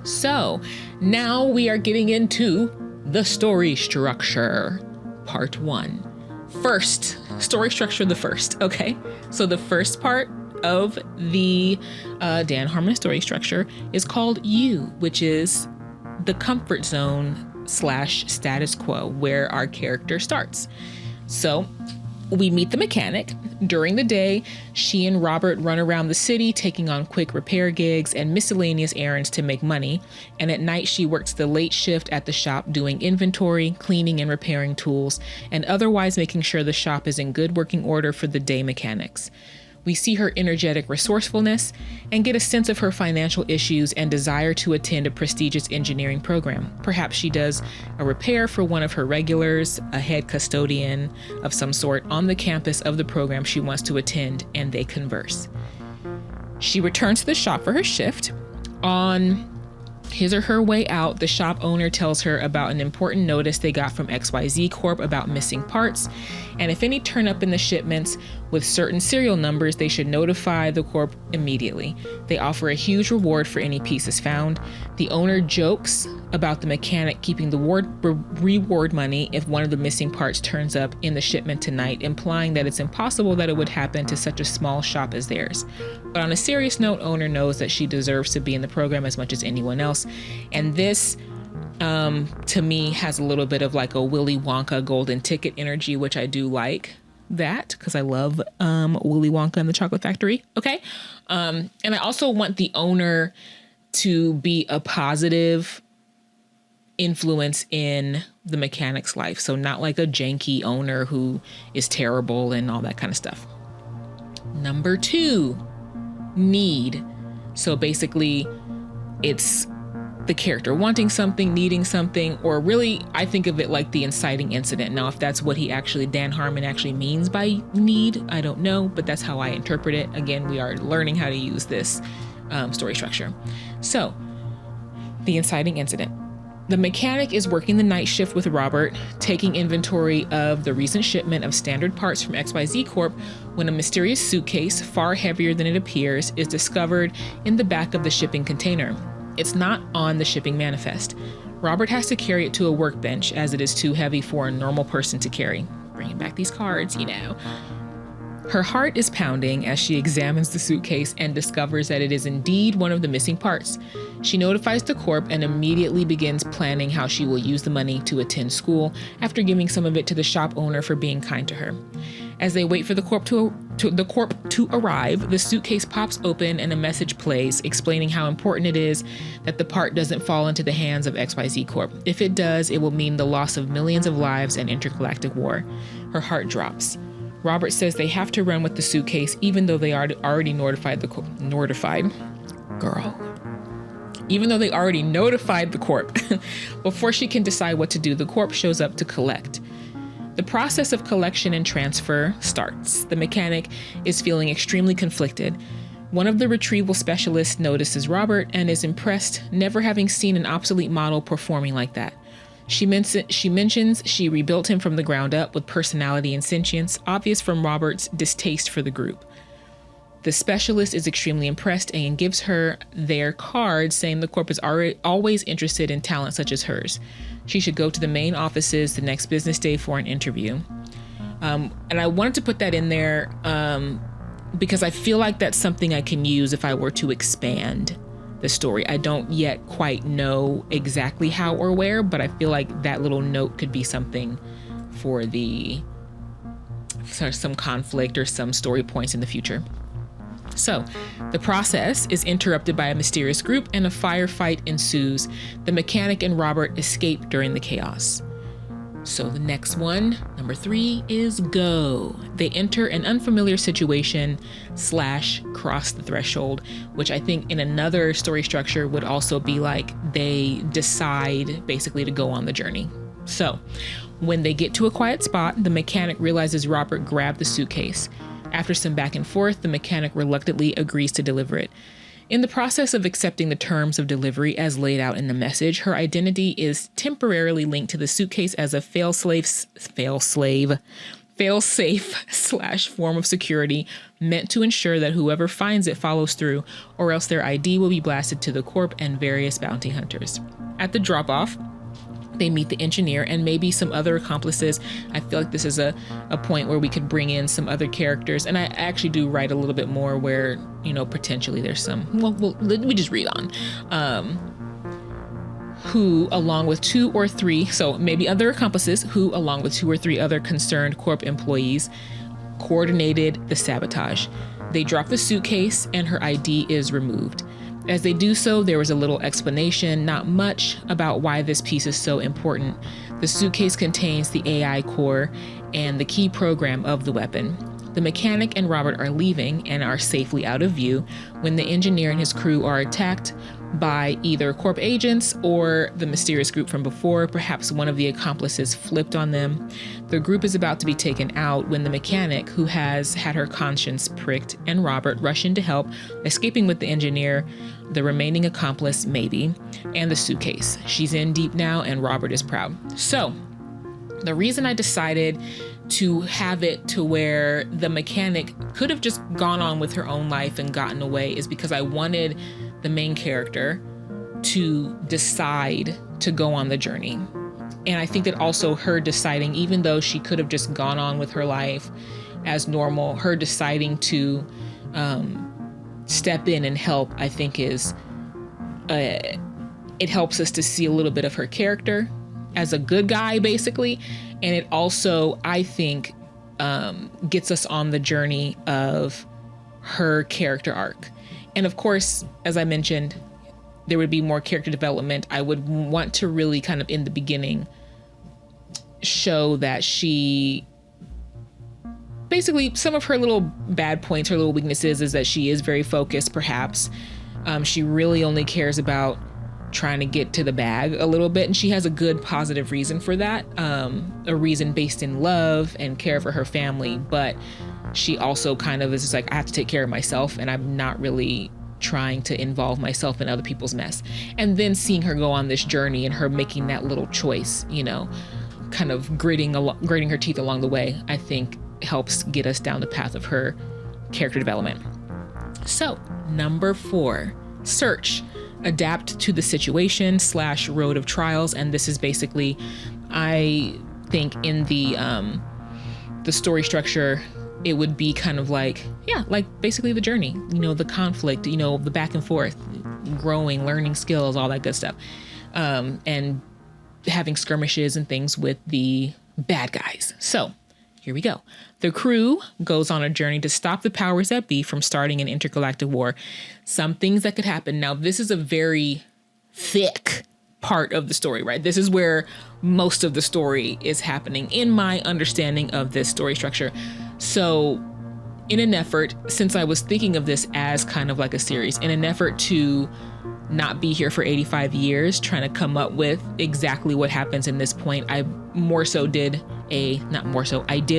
So now we are getting into the story structure, part 1. First, story structure the first, okay? So the first part of the Dan Harmon story structure is called You, which is the comfort zone / status quo where our character starts. So we meet the mechanic. During the day, she and Robert run around the city taking on quick repair gigs and miscellaneous errands to make money. And at night, she works the late shift at the shop doing inventory, cleaning and repairing tools, and otherwise making sure the shop is in good working order for the day mechanics. We see her energetic resourcefulness and get a sense of her financial issues and desire to attend a prestigious engineering program. Perhaps she does a repair for one of her regulars, a head custodian of some sort on the campus of the program she wants to attend, and they converse. She returns to the shop for her shift. On his or her way out, the shop owner tells her about an important notice they got from XYZ Corp about missing parts, and if any turn up in the shipments with certain serial numbers, they should notify the Corp immediately. They offer a huge reward for any pieces found. The owner jokes about the mechanic keeping the reward money if one of the missing parts turns up in the shipment tonight, implying that it's impossible that it would happen to such a small shop as theirs. But on a serious note, owner knows that she deserves to be in the program as much as anyone else. And this, to me, has a little bit of like a Willy Wonka golden ticket energy, which I do like that because I love Willy Wonka and the Chocolate Factory. Okay. And I also want the owner to be a positive influence in the mechanic's life. So not like a janky owner who is terrible and all that kind of stuff. Number 2, need. So basically it's the character wanting something, needing something, or really I think of it like the inciting incident. Now, if that's what Dan Harmon actually means by need, I don't know, but that's how I interpret it. Again, we are learning how to use this story structure. So the inciting incident. The mechanic is working the night shift with Robert, taking inventory of the recent shipment of standard parts from XYZ Corp when a mysterious suitcase, far heavier than it appears, is discovered in the back of the shipping container. It's not on the shipping manifest. Robert has to carry it to a workbench as it is too heavy for a normal person to carry. Bringing back these cards, you know. Her heart is pounding as she examines the suitcase and discovers that it is indeed one of the missing parts. She notifies the Corp and immediately begins planning how she will use the money to attend school after giving some of it to the shop owner for being kind to her. As they wait for the Corp to arrive, the suitcase pops open and a message plays explaining how important it is that the part doesn't fall into the hands of XYZ Corp. If it does, it will mean the loss of millions of lives and intergalactic war. Her heart drops. Robert says they have to run with the suitcase even though they already notified the Corp. Even though they already notified the Corp. Before she can decide what to do, the Corp shows up to collect. The process of collection and transfer starts. The mechanic is feeling extremely conflicted. One of the retrieval specialists notices Robert and is impressed, never having seen an obsolete model performing like that. She mentions she rebuilt him from the ground up with personality and sentience, obvious from Robert's distaste for the group. The specialist is extremely impressed and gives her their card, saying the Corp is always interested in talent such as hers. She should go to the main offices the next business day for an interview. And I wanted to put that in there because I feel like that's something I can use if I were to expand the story. I don't yet quite know exactly how or where, but I feel like that little note could be something for some conflict or some story points in the future. So, the process is interrupted by a mysterious group and a firefight ensues. The mechanic and Robert escape during the chaos. So the next one, number 3, is go. They enter an unfamiliar situation / cross the threshold, which I think in another story structure would also be like they decide basically to go on the journey. So when they get to a quiet spot, the mechanic realizes Robert grabbed the suitcase. After some back and forth, the mechanic reluctantly agrees to deliver it. In the process of accepting the terms of delivery as laid out in the message, her identity is temporarily linked to the suitcase as a fail-safe / form of security meant to ensure that whoever finds it follows through, or else their ID will be blasted to the Corp and various bounty hunters. At the drop-off, they meet the engineer and maybe some other accomplices. I feel like this is a point where we could bring in some other characters. And I actually do write a little bit more where, potentially there's some, well, let me just read on. Who, along with 2 or 3, so maybe other accomplices, who, along with 2 or 3 other concerned Corp employees, coordinated the sabotage. They drop the suitcase and her ID is removed. As they do so, there was a little explanation, not much, about why this piece is so important. The suitcase contains the AI core and the key program of the weapon. The mechanic and Robert are leaving and are safely out of view when the engineer and his crew are attacked by either Corp agents or the mysterious group from before. Perhaps one of the accomplices flipped on them. The group is about to be taken out when the mechanic, who has had her conscience pricked, and Robert rush in to help, escaping with the engineer, the remaining accomplice, maybe, and the suitcase. She's in deep now, and Robert is proud. So, the reason I decided to have it to where the mechanic could have just gone on with her own life and gotten away is because I wanted the main character to decide to go on the journey. And I think that also her deciding, even though she could have just gone on with her life as normal, her deciding to step in and help, I think is, it helps us to see a little bit of her character as a good guy, basically. And it also, I think, gets us on the journey of her character arc. And of course, as I mentioned, there would be more character development. I would want to really kind of in the beginning show that she, basically some of her little bad points, her little weaknesses is that she is very focused, perhaps. She really only cares about trying to get to the bag a little bit. And she has a good positive reason for that. A reason based in love and care for her family. But she also kind of is just like, I have to take care of myself and I'm not really trying to involve myself in other people's mess. And then seeing her go on this journey and her making that little choice, kind of gritting her teeth along the way, I think helps get us down the path of her character development. So, number 4, search. Adapt to the situation / road of trials. And this is basically, I think in the story structure, it would be kind of like basically the journey, the conflict, the back and forth, growing, learning skills, all that good stuff. And having skirmishes and things with the bad guys. So here we go. The crew goes on a journey to stop the powers that be from starting an intergalactic war. Some things that could happen. Now, this is a very thick part of the story, right? This is where most of the story is happening in my understanding of this story structure. So in an effort, since I was thinking of this as kind of like a series, in an effort to not be here for 85 years, trying to come up with exactly what happens in this point, I did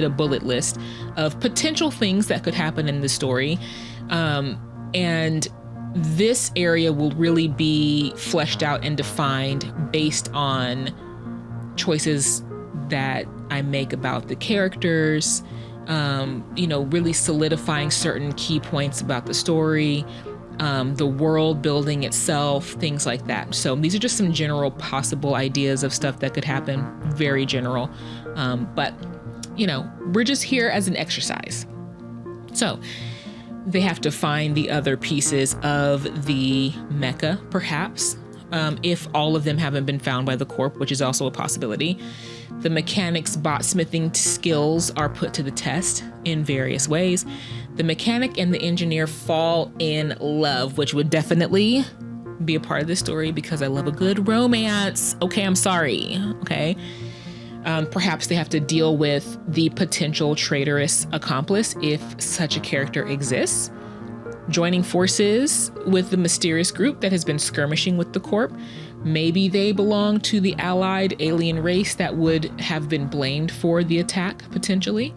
a bullet list of potential things that could happen in the story. And this area will really be fleshed out and defined based on choices that I make about the characters, really solidifying certain key points about the story, the world building itself, things like that. So these are just some general possible ideas of stuff that could happen, very general. But we're just here as an exercise. So they have to find the other pieces of the mecha, perhaps, if all of them haven't been found by the Corp, which is also a possibility. The mechanics' bot-smithing skills are put to the test in various ways. The mechanic and the engineer fall in love, which would definitely be a part of this story because I love a good romance. Okay, I'm sorry. Okay. Perhaps they have to deal with the potential traitorous accomplice if such a character exists. Joining forces with the mysterious group that has been skirmishing with the Corp. Maybe they belong to the allied alien race that would have been blamed for the attack, potentially.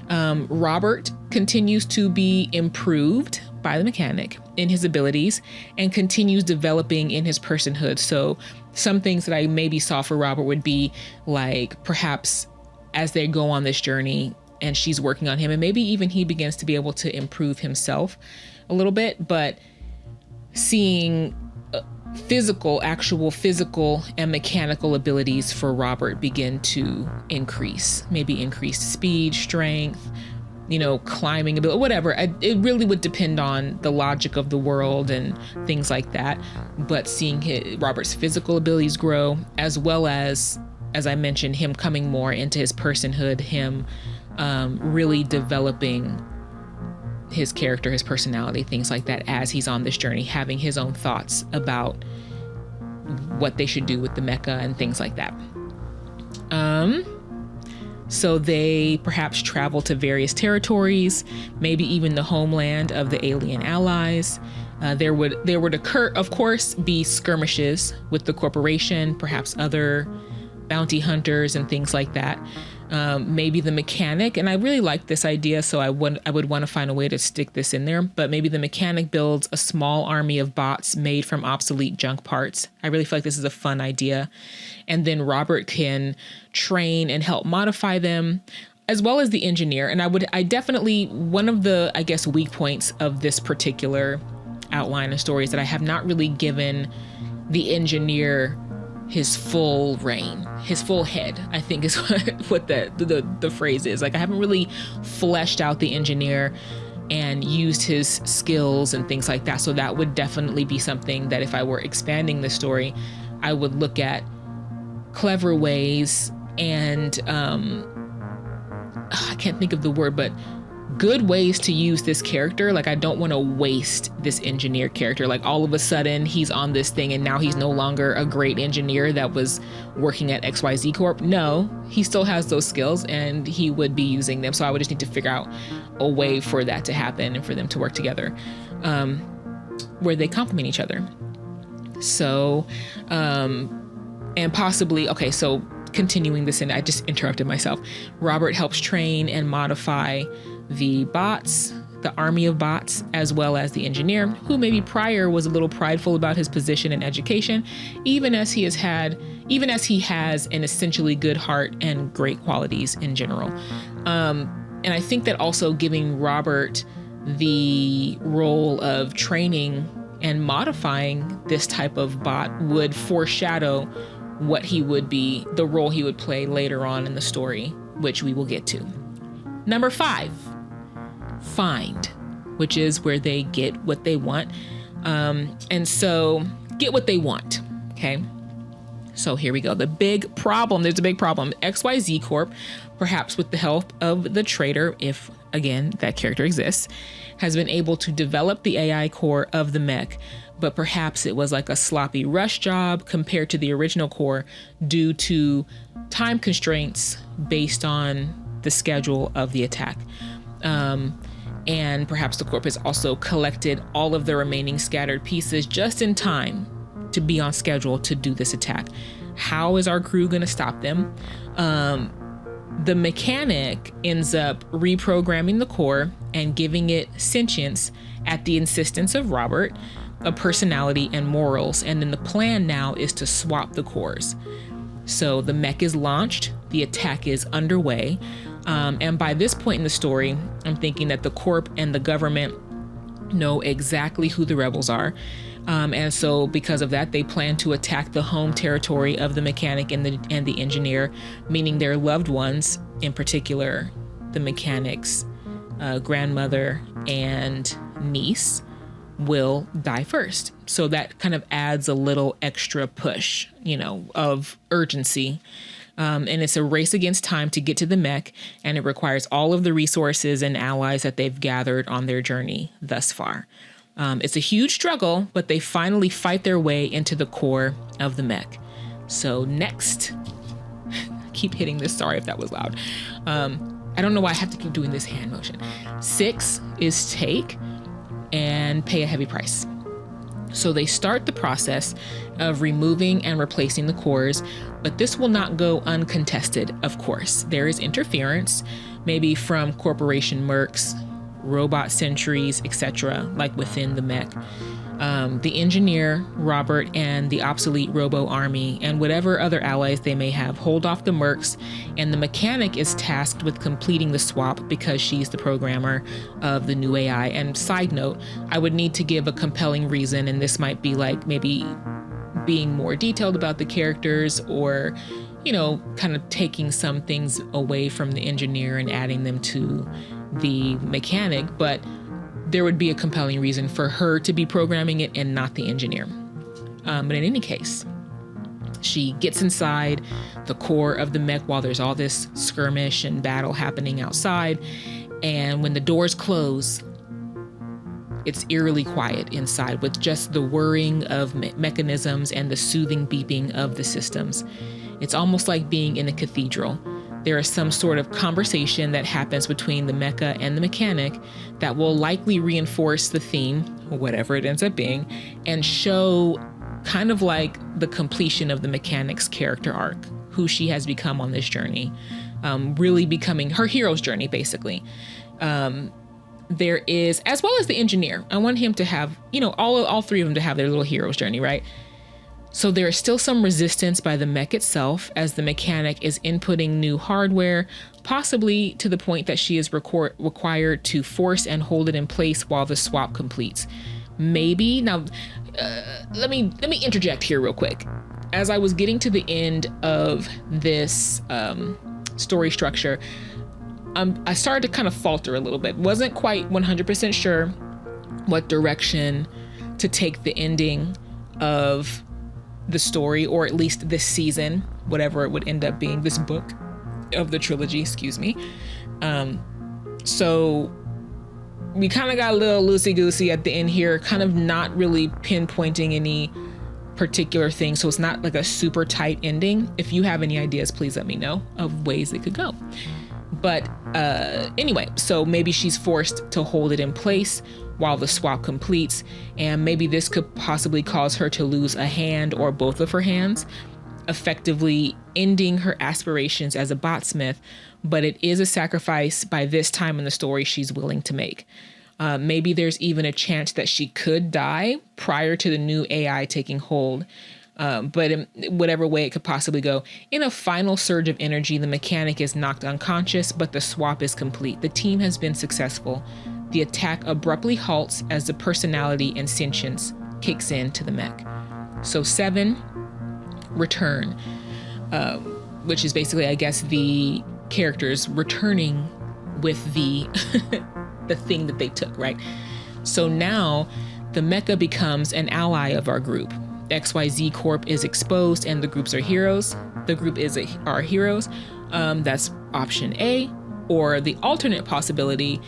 Robert continues to be improved by the mechanic in his abilities and continues developing in his personhood. So some things that I maybe saw for Robert would be like, perhaps as they go on this journey and she's working on him, and maybe even he begins to be able to improve himself a little bit, but seeing actual physical and mechanical abilities for Robert begin to increase, maybe increased speed, strength, climbing ability, whatever. It really would depend on the logic of the world and things like that. But seeing Robert's physical abilities grow, as well as I mentioned, him coming more into his personhood, him really developing his character, his personality, things like that, as he's on this journey, having his own thoughts about what they should do with the mecha and things like that. So they perhaps travel to various territories, maybe even the homeland of the alien allies. There would occur, of course, be skirmishes with the corporation, perhaps other bounty hunters and things like that. Maybe the mechanic, and I really like this idea, so I would want to find a way to stick this in there, but maybe the mechanic builds a small army of bots made from obsolete junk parts. I really feel like this is a fun idea. And then Robert can train and help modify them, as well as the engineer. And I definitely, one of the, I guess, weak points of this particular outline of story is that I have not really given the engineer his full reign, his full head, I think is what the phrase is. Like, I haven't really fleshed out the engineer and used his skills and things like that. So that would definitely be something that if I were expanding the story, I would look at clever ways and I can't think of the word, but good ways to use this character. Like, I don't want to waste this engineer character. Like, all of a sudden he's on this thing and now he's no longer a great engineer that was working at XYZ Corp. No, he still has those skills and he would be using them. So I would just need to figure out a way for that to happen and for them to work together, where they complement each other. So, and possibly, okay, so continuing this, and I just interrupted myself. Robert helps train and modify the bots, the army of bots, as well as the engineer, who maybe prior was a little prideful about his position and education, even as he has an essentially good heart and great qualities in general. And I think that also giving Robert the role of training and modifying this type of bot would foreshadow what he would be, the role he would play later on in the story, which we will get to. Number 5. Find, which is where they get what they want. And so get what they want. Okay. So here we go. There's a big problem. XYZ Corp, perhaps with the help of the traitor, if again, that character exists, has been able to develop the AI core of the mech, but perhaps it was like a sloppy rush job compared to the original core due to time constraints based on the schedule of the attack. And perhaps the Corp has also collected all of the remaining scattered pieces just in time to be on schedule to do this attack. How is our crew going to stop them? The mechanic ends up reprogramming the core and giving it sentience at the insistence of Robert, a personality and morals. And then the plan now is to swap the cores. So the mech is launched, the attack is underway. And by this point in the story, I'm thinking that the Corp and the government know exactly who the rebels are. And so because of that, they plan to attack the home territory of the mechanic and the engineer, meaning their loved ones, in particular, the mechanic's grandmother and niece will die first. So that kind of adds a little extra push, of urgency. And it's a race against time to get to the mech, and it requires all of the resources and allies that they've gathered on their journey thus far. It's a huge struggle, but they finally fight their way into the core of the mech. So next, I keep hitting this, sorry if that was loud. I don't know why I have to keep doing this hand motion. 6 is take and pay a heavy price. So they start the process of removing and replacing the cores, but this will not go uncontested, of course. There is interference, maybe from corporation mercs, robot sentries, etc., like within the mech. The engineer, Robert, and the obsolete robo army, and whatever other allies they may have, hold off the mercs, and the mechanic is tasked with completing the swap because she's the programmer of the new AI. And side note, I would need to give a compelling reason, and this might be like maybe being more detailed about the characters, or kind of taking some things away from the engineer and adding them to the mechanic, but there would be a compelling reason for her to be programming it and not the engineer. But in any case, she gets inside the core of the mech while there's all this skirmish and battle happening outside. And when the doors close, it's eerily quiet inside with just the whirring of mechanisms and the soothing beeping of the systems. It's almost like being in a cathedral. There is some sort of conversation that happens between the mecha and the mechanic that will likely reinforce the theme, whatever it ends up being, and show kind of like the completion of the mechanic's character arc, who she has become on this journey, really becoming her hero's journey, basically. There is, as well as the engineer, I want him to have, all three of them to have their little hero's journey, right? So there is still some resistance by the mech itself as the mechanic is inputting new hardware, possibly to the point that she is required to force and hold it in place while the swap completes. Maybe, now, let me interject here real quick. As I was getting to the end of this story structure, I started to kind of falter a little bit. Wasn't quite 100% sure what direction to take the ending of the story, or at least this season, whatever it would end up being, this book of the trilogy, excuse me. So we kind of got a little loosey-goosey at the end here, kind of not really pinpointing any particular thing. So it's not like a super tight ending. If you have any ideas, please let me know of ways it could go. But anyway, so maybe she's forced to hold it in place while the swap completes, and maybe this could possibly cause her to lose a hand or both of her hands, effectively ending her aspirations as a botsmith. But it is a sacrifice by this time in the story she's willing to make. Maybe there's even a chance that she could die prior to the new AI taking hold. But in whatever way it could possibly go, in a final surge of energy, the mechanic is knocked unconscious, but the swap is complete. The team has been successful. The attack abruptly halts as the personality and sentience kicks into the mech. So 7, return, which is basically, I guess, the characters returning with the the thing that they took, right? So now the mecha becomes an ally of our group. XYZ Corp is exposed and the groups are heroes. The group is our heroes. That's option A. Or the alternate possibility,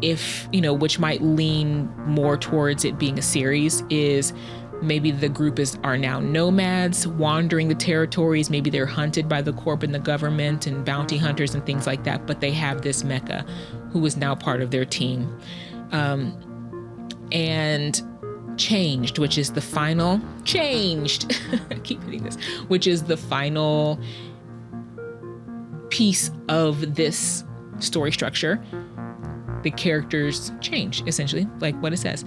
if, which might lean more towards it being a series, is maybe the group are now nomads wandering the territories. Maybe they're hunted by the corp and the government and bounty hunters and things like that, but they have this mecha who is now part of their team. And changed, which is the final changed. I keep hitting this, which is the final piece of this story structure. The characters change, essentially, like what it says.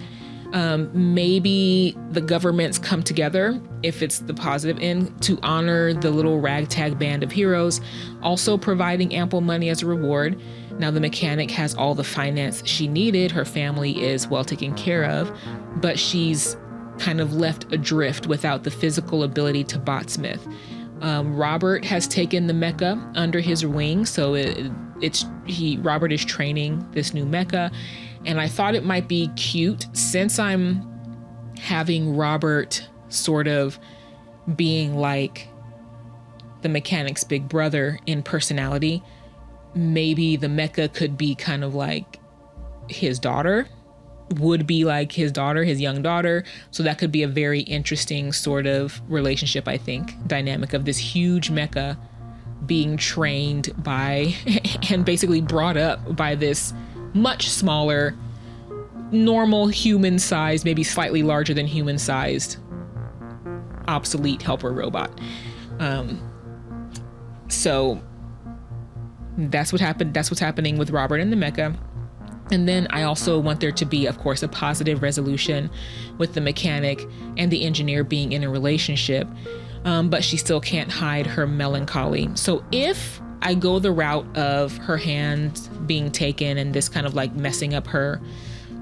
Maybe the governments come together, if it's the positive end, to honor the little ragtag band of heroes, also providing ample money as a reward. Now the mechanic has all the finance she needed. Her family is well taken care of, but she's kind of left adrift without the physical ability to botsmith. Robert has taken the mecha under his wing, so Robert is training this new mecha, and I thought it might be cute, since I'm having Robert sort of being like the mechanic's big brother in personality. Maybe the mecha could be kind of like his daughter, would be like his daughter, his young daughter. So that could be a very interesting sort of relationship, I think, dynamic of this huge mecha being trained by and basically brought up by this much smaller, normal human sized, maybe slightly larger than human sized, obsolete helper robot. So that's what happened. That's what's happening with Robert and the mecha. And then I also want there to be, of course, a positive resolution with the mechanic and the engineer being in a relationship, but she still can't hide her melancholy. So if I go the route of her hand being taken and this kind of like messing up her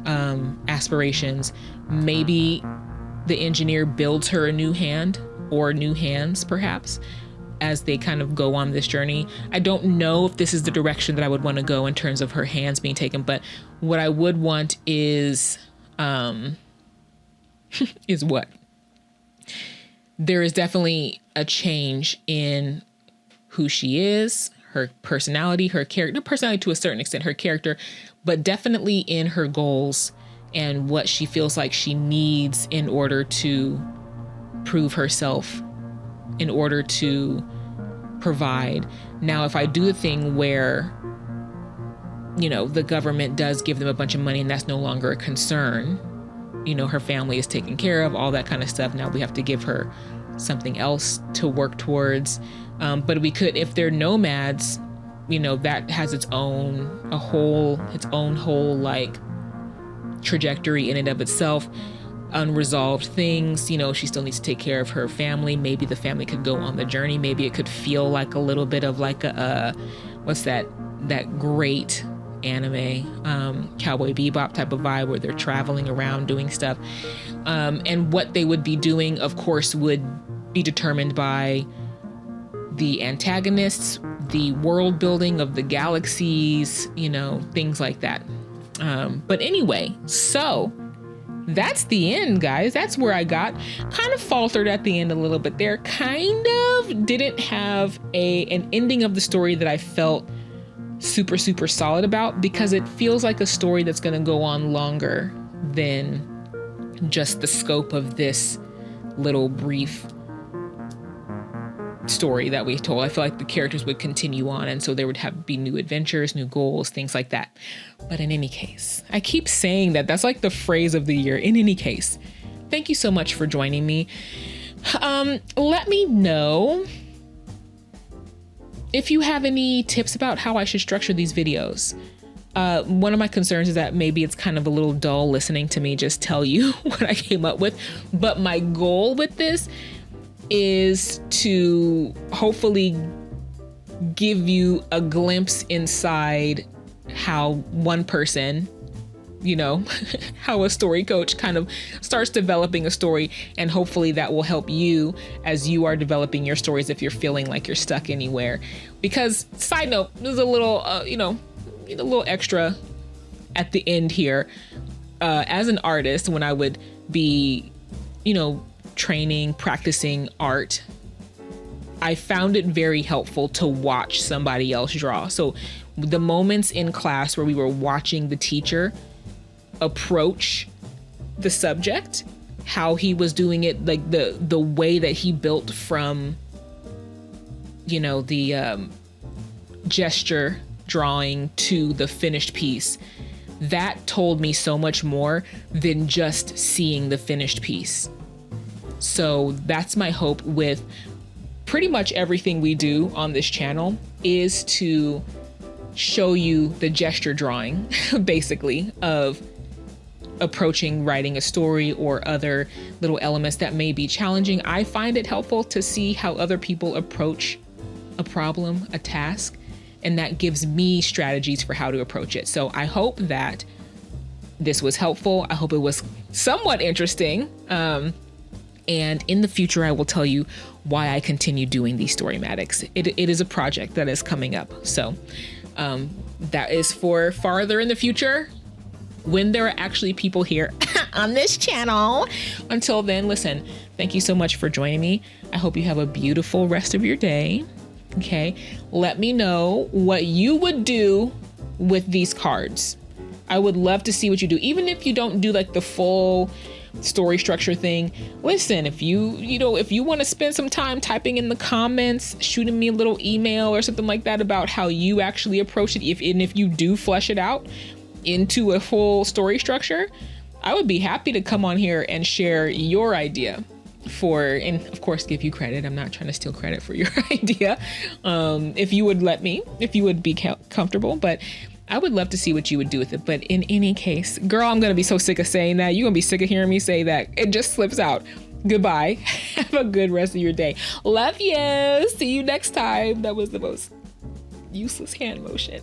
aspirations, maybe the engineer builds her a new hand or new hands, perhaps, as they kind of go on this journey. I don't know if this is the direction that I would want to go in terms of her hands being taken, but what I would want is what? There is definitely a change in who she is, her personality, her character, personality to a certain extent, her character, but definitely in her goals and what she feels like she needs in order to prove herself, in order to provide. Now, if I do the thing where, you know, the government does give them a bunch of money and that's no longer a concern, you know, her family is taken care of, all that kind of stuff. Now we have to give her something else to work towards. But we could, if they're nomads, you know, that has its own whole like trajectory in and of itself. Unresolved things, you know, she still needs to take care of her family. Maybe the family could go on the journey. Maybe it could feel like a little bit of like what's that great anime, Cowboy Bebop type of vibe where they're traveling around doing stuff. And what they would be doing, of course, would be determined by the antagonists, the world building of the galaxies, you know, things like that. But anyway, so that's the end, guys. That's where I got kind of faltered at the end a little bit there. Kind of didn't have an ending of the story that I felt super, super solid about, because it feels like a story that's going to go on longer than just the scope of this little brief story that we told. I feel like the characters would continue on, and so there would be new adventures, new goals, things like that. But in any case, I keep saying that. That's like the phrase of the year. In any case, thank you so much for joining me. Let me know if you have any tips about how I should structure these videos. One of my concerns is that maybe it's kind of a little dull listening to me just tell you what I came up with. But my goal with this is to hopefully give you a glimpse inside how one person, you know, how a story coach kind of starts developing a story, and hopefully that will help you as you are developing your stories if you're feeling like you're stuck anywhere. Because, side note, there's a little, a little extra at the end here. As an artist, when I would be, you know, training, practicing art, I found it very helpful to watch somebody else draw. So the moments in class where we were watching the teacher approach the subject, how he was doing it, like the way that he built from, you know, the gesture drawing to the finished piece, that told me so much more than just seeing the finished piece. So that's my hope with pretty much everything we do on this channel, is to show you the gesture drawing, basically, of approaching writing a story or other little elements that may be challenging. I find it helpful to see how other people approach a problem, a task, and that gives me strategies for how to approach it. So I hope that this was helpful. I hope it was somewhat interesting. And in the future, I will tell you why I continue doing these Storymatics. It is a project that is coming up. So that is for farther in the future, when there are actually people here on this channel. Until then, listen, thank you so much for joining me. I hope you have a beautiful rest of your day. Okay, let me know what you would do with these cards. I would love to see what you do, even if you don't do like the full story structure thing. Listen, if you want to spend some time typing in the comments, shooting me a little email or something like that about how you actually approach it, if you do flesh it out into a full story structure, I would be happy to come on here and share your idea and of course give you credit. I'm not trying to steal credit for your idea. If you would be comfortable, but I would love to see what you would do with it. But in any case, girl, I'm going to be so sick of saying that. You're going to be sick of hearing me say that. It just slips out. Goodbye. Have a good rest of your day. Love you. See you next time. That was the most useless hand motion.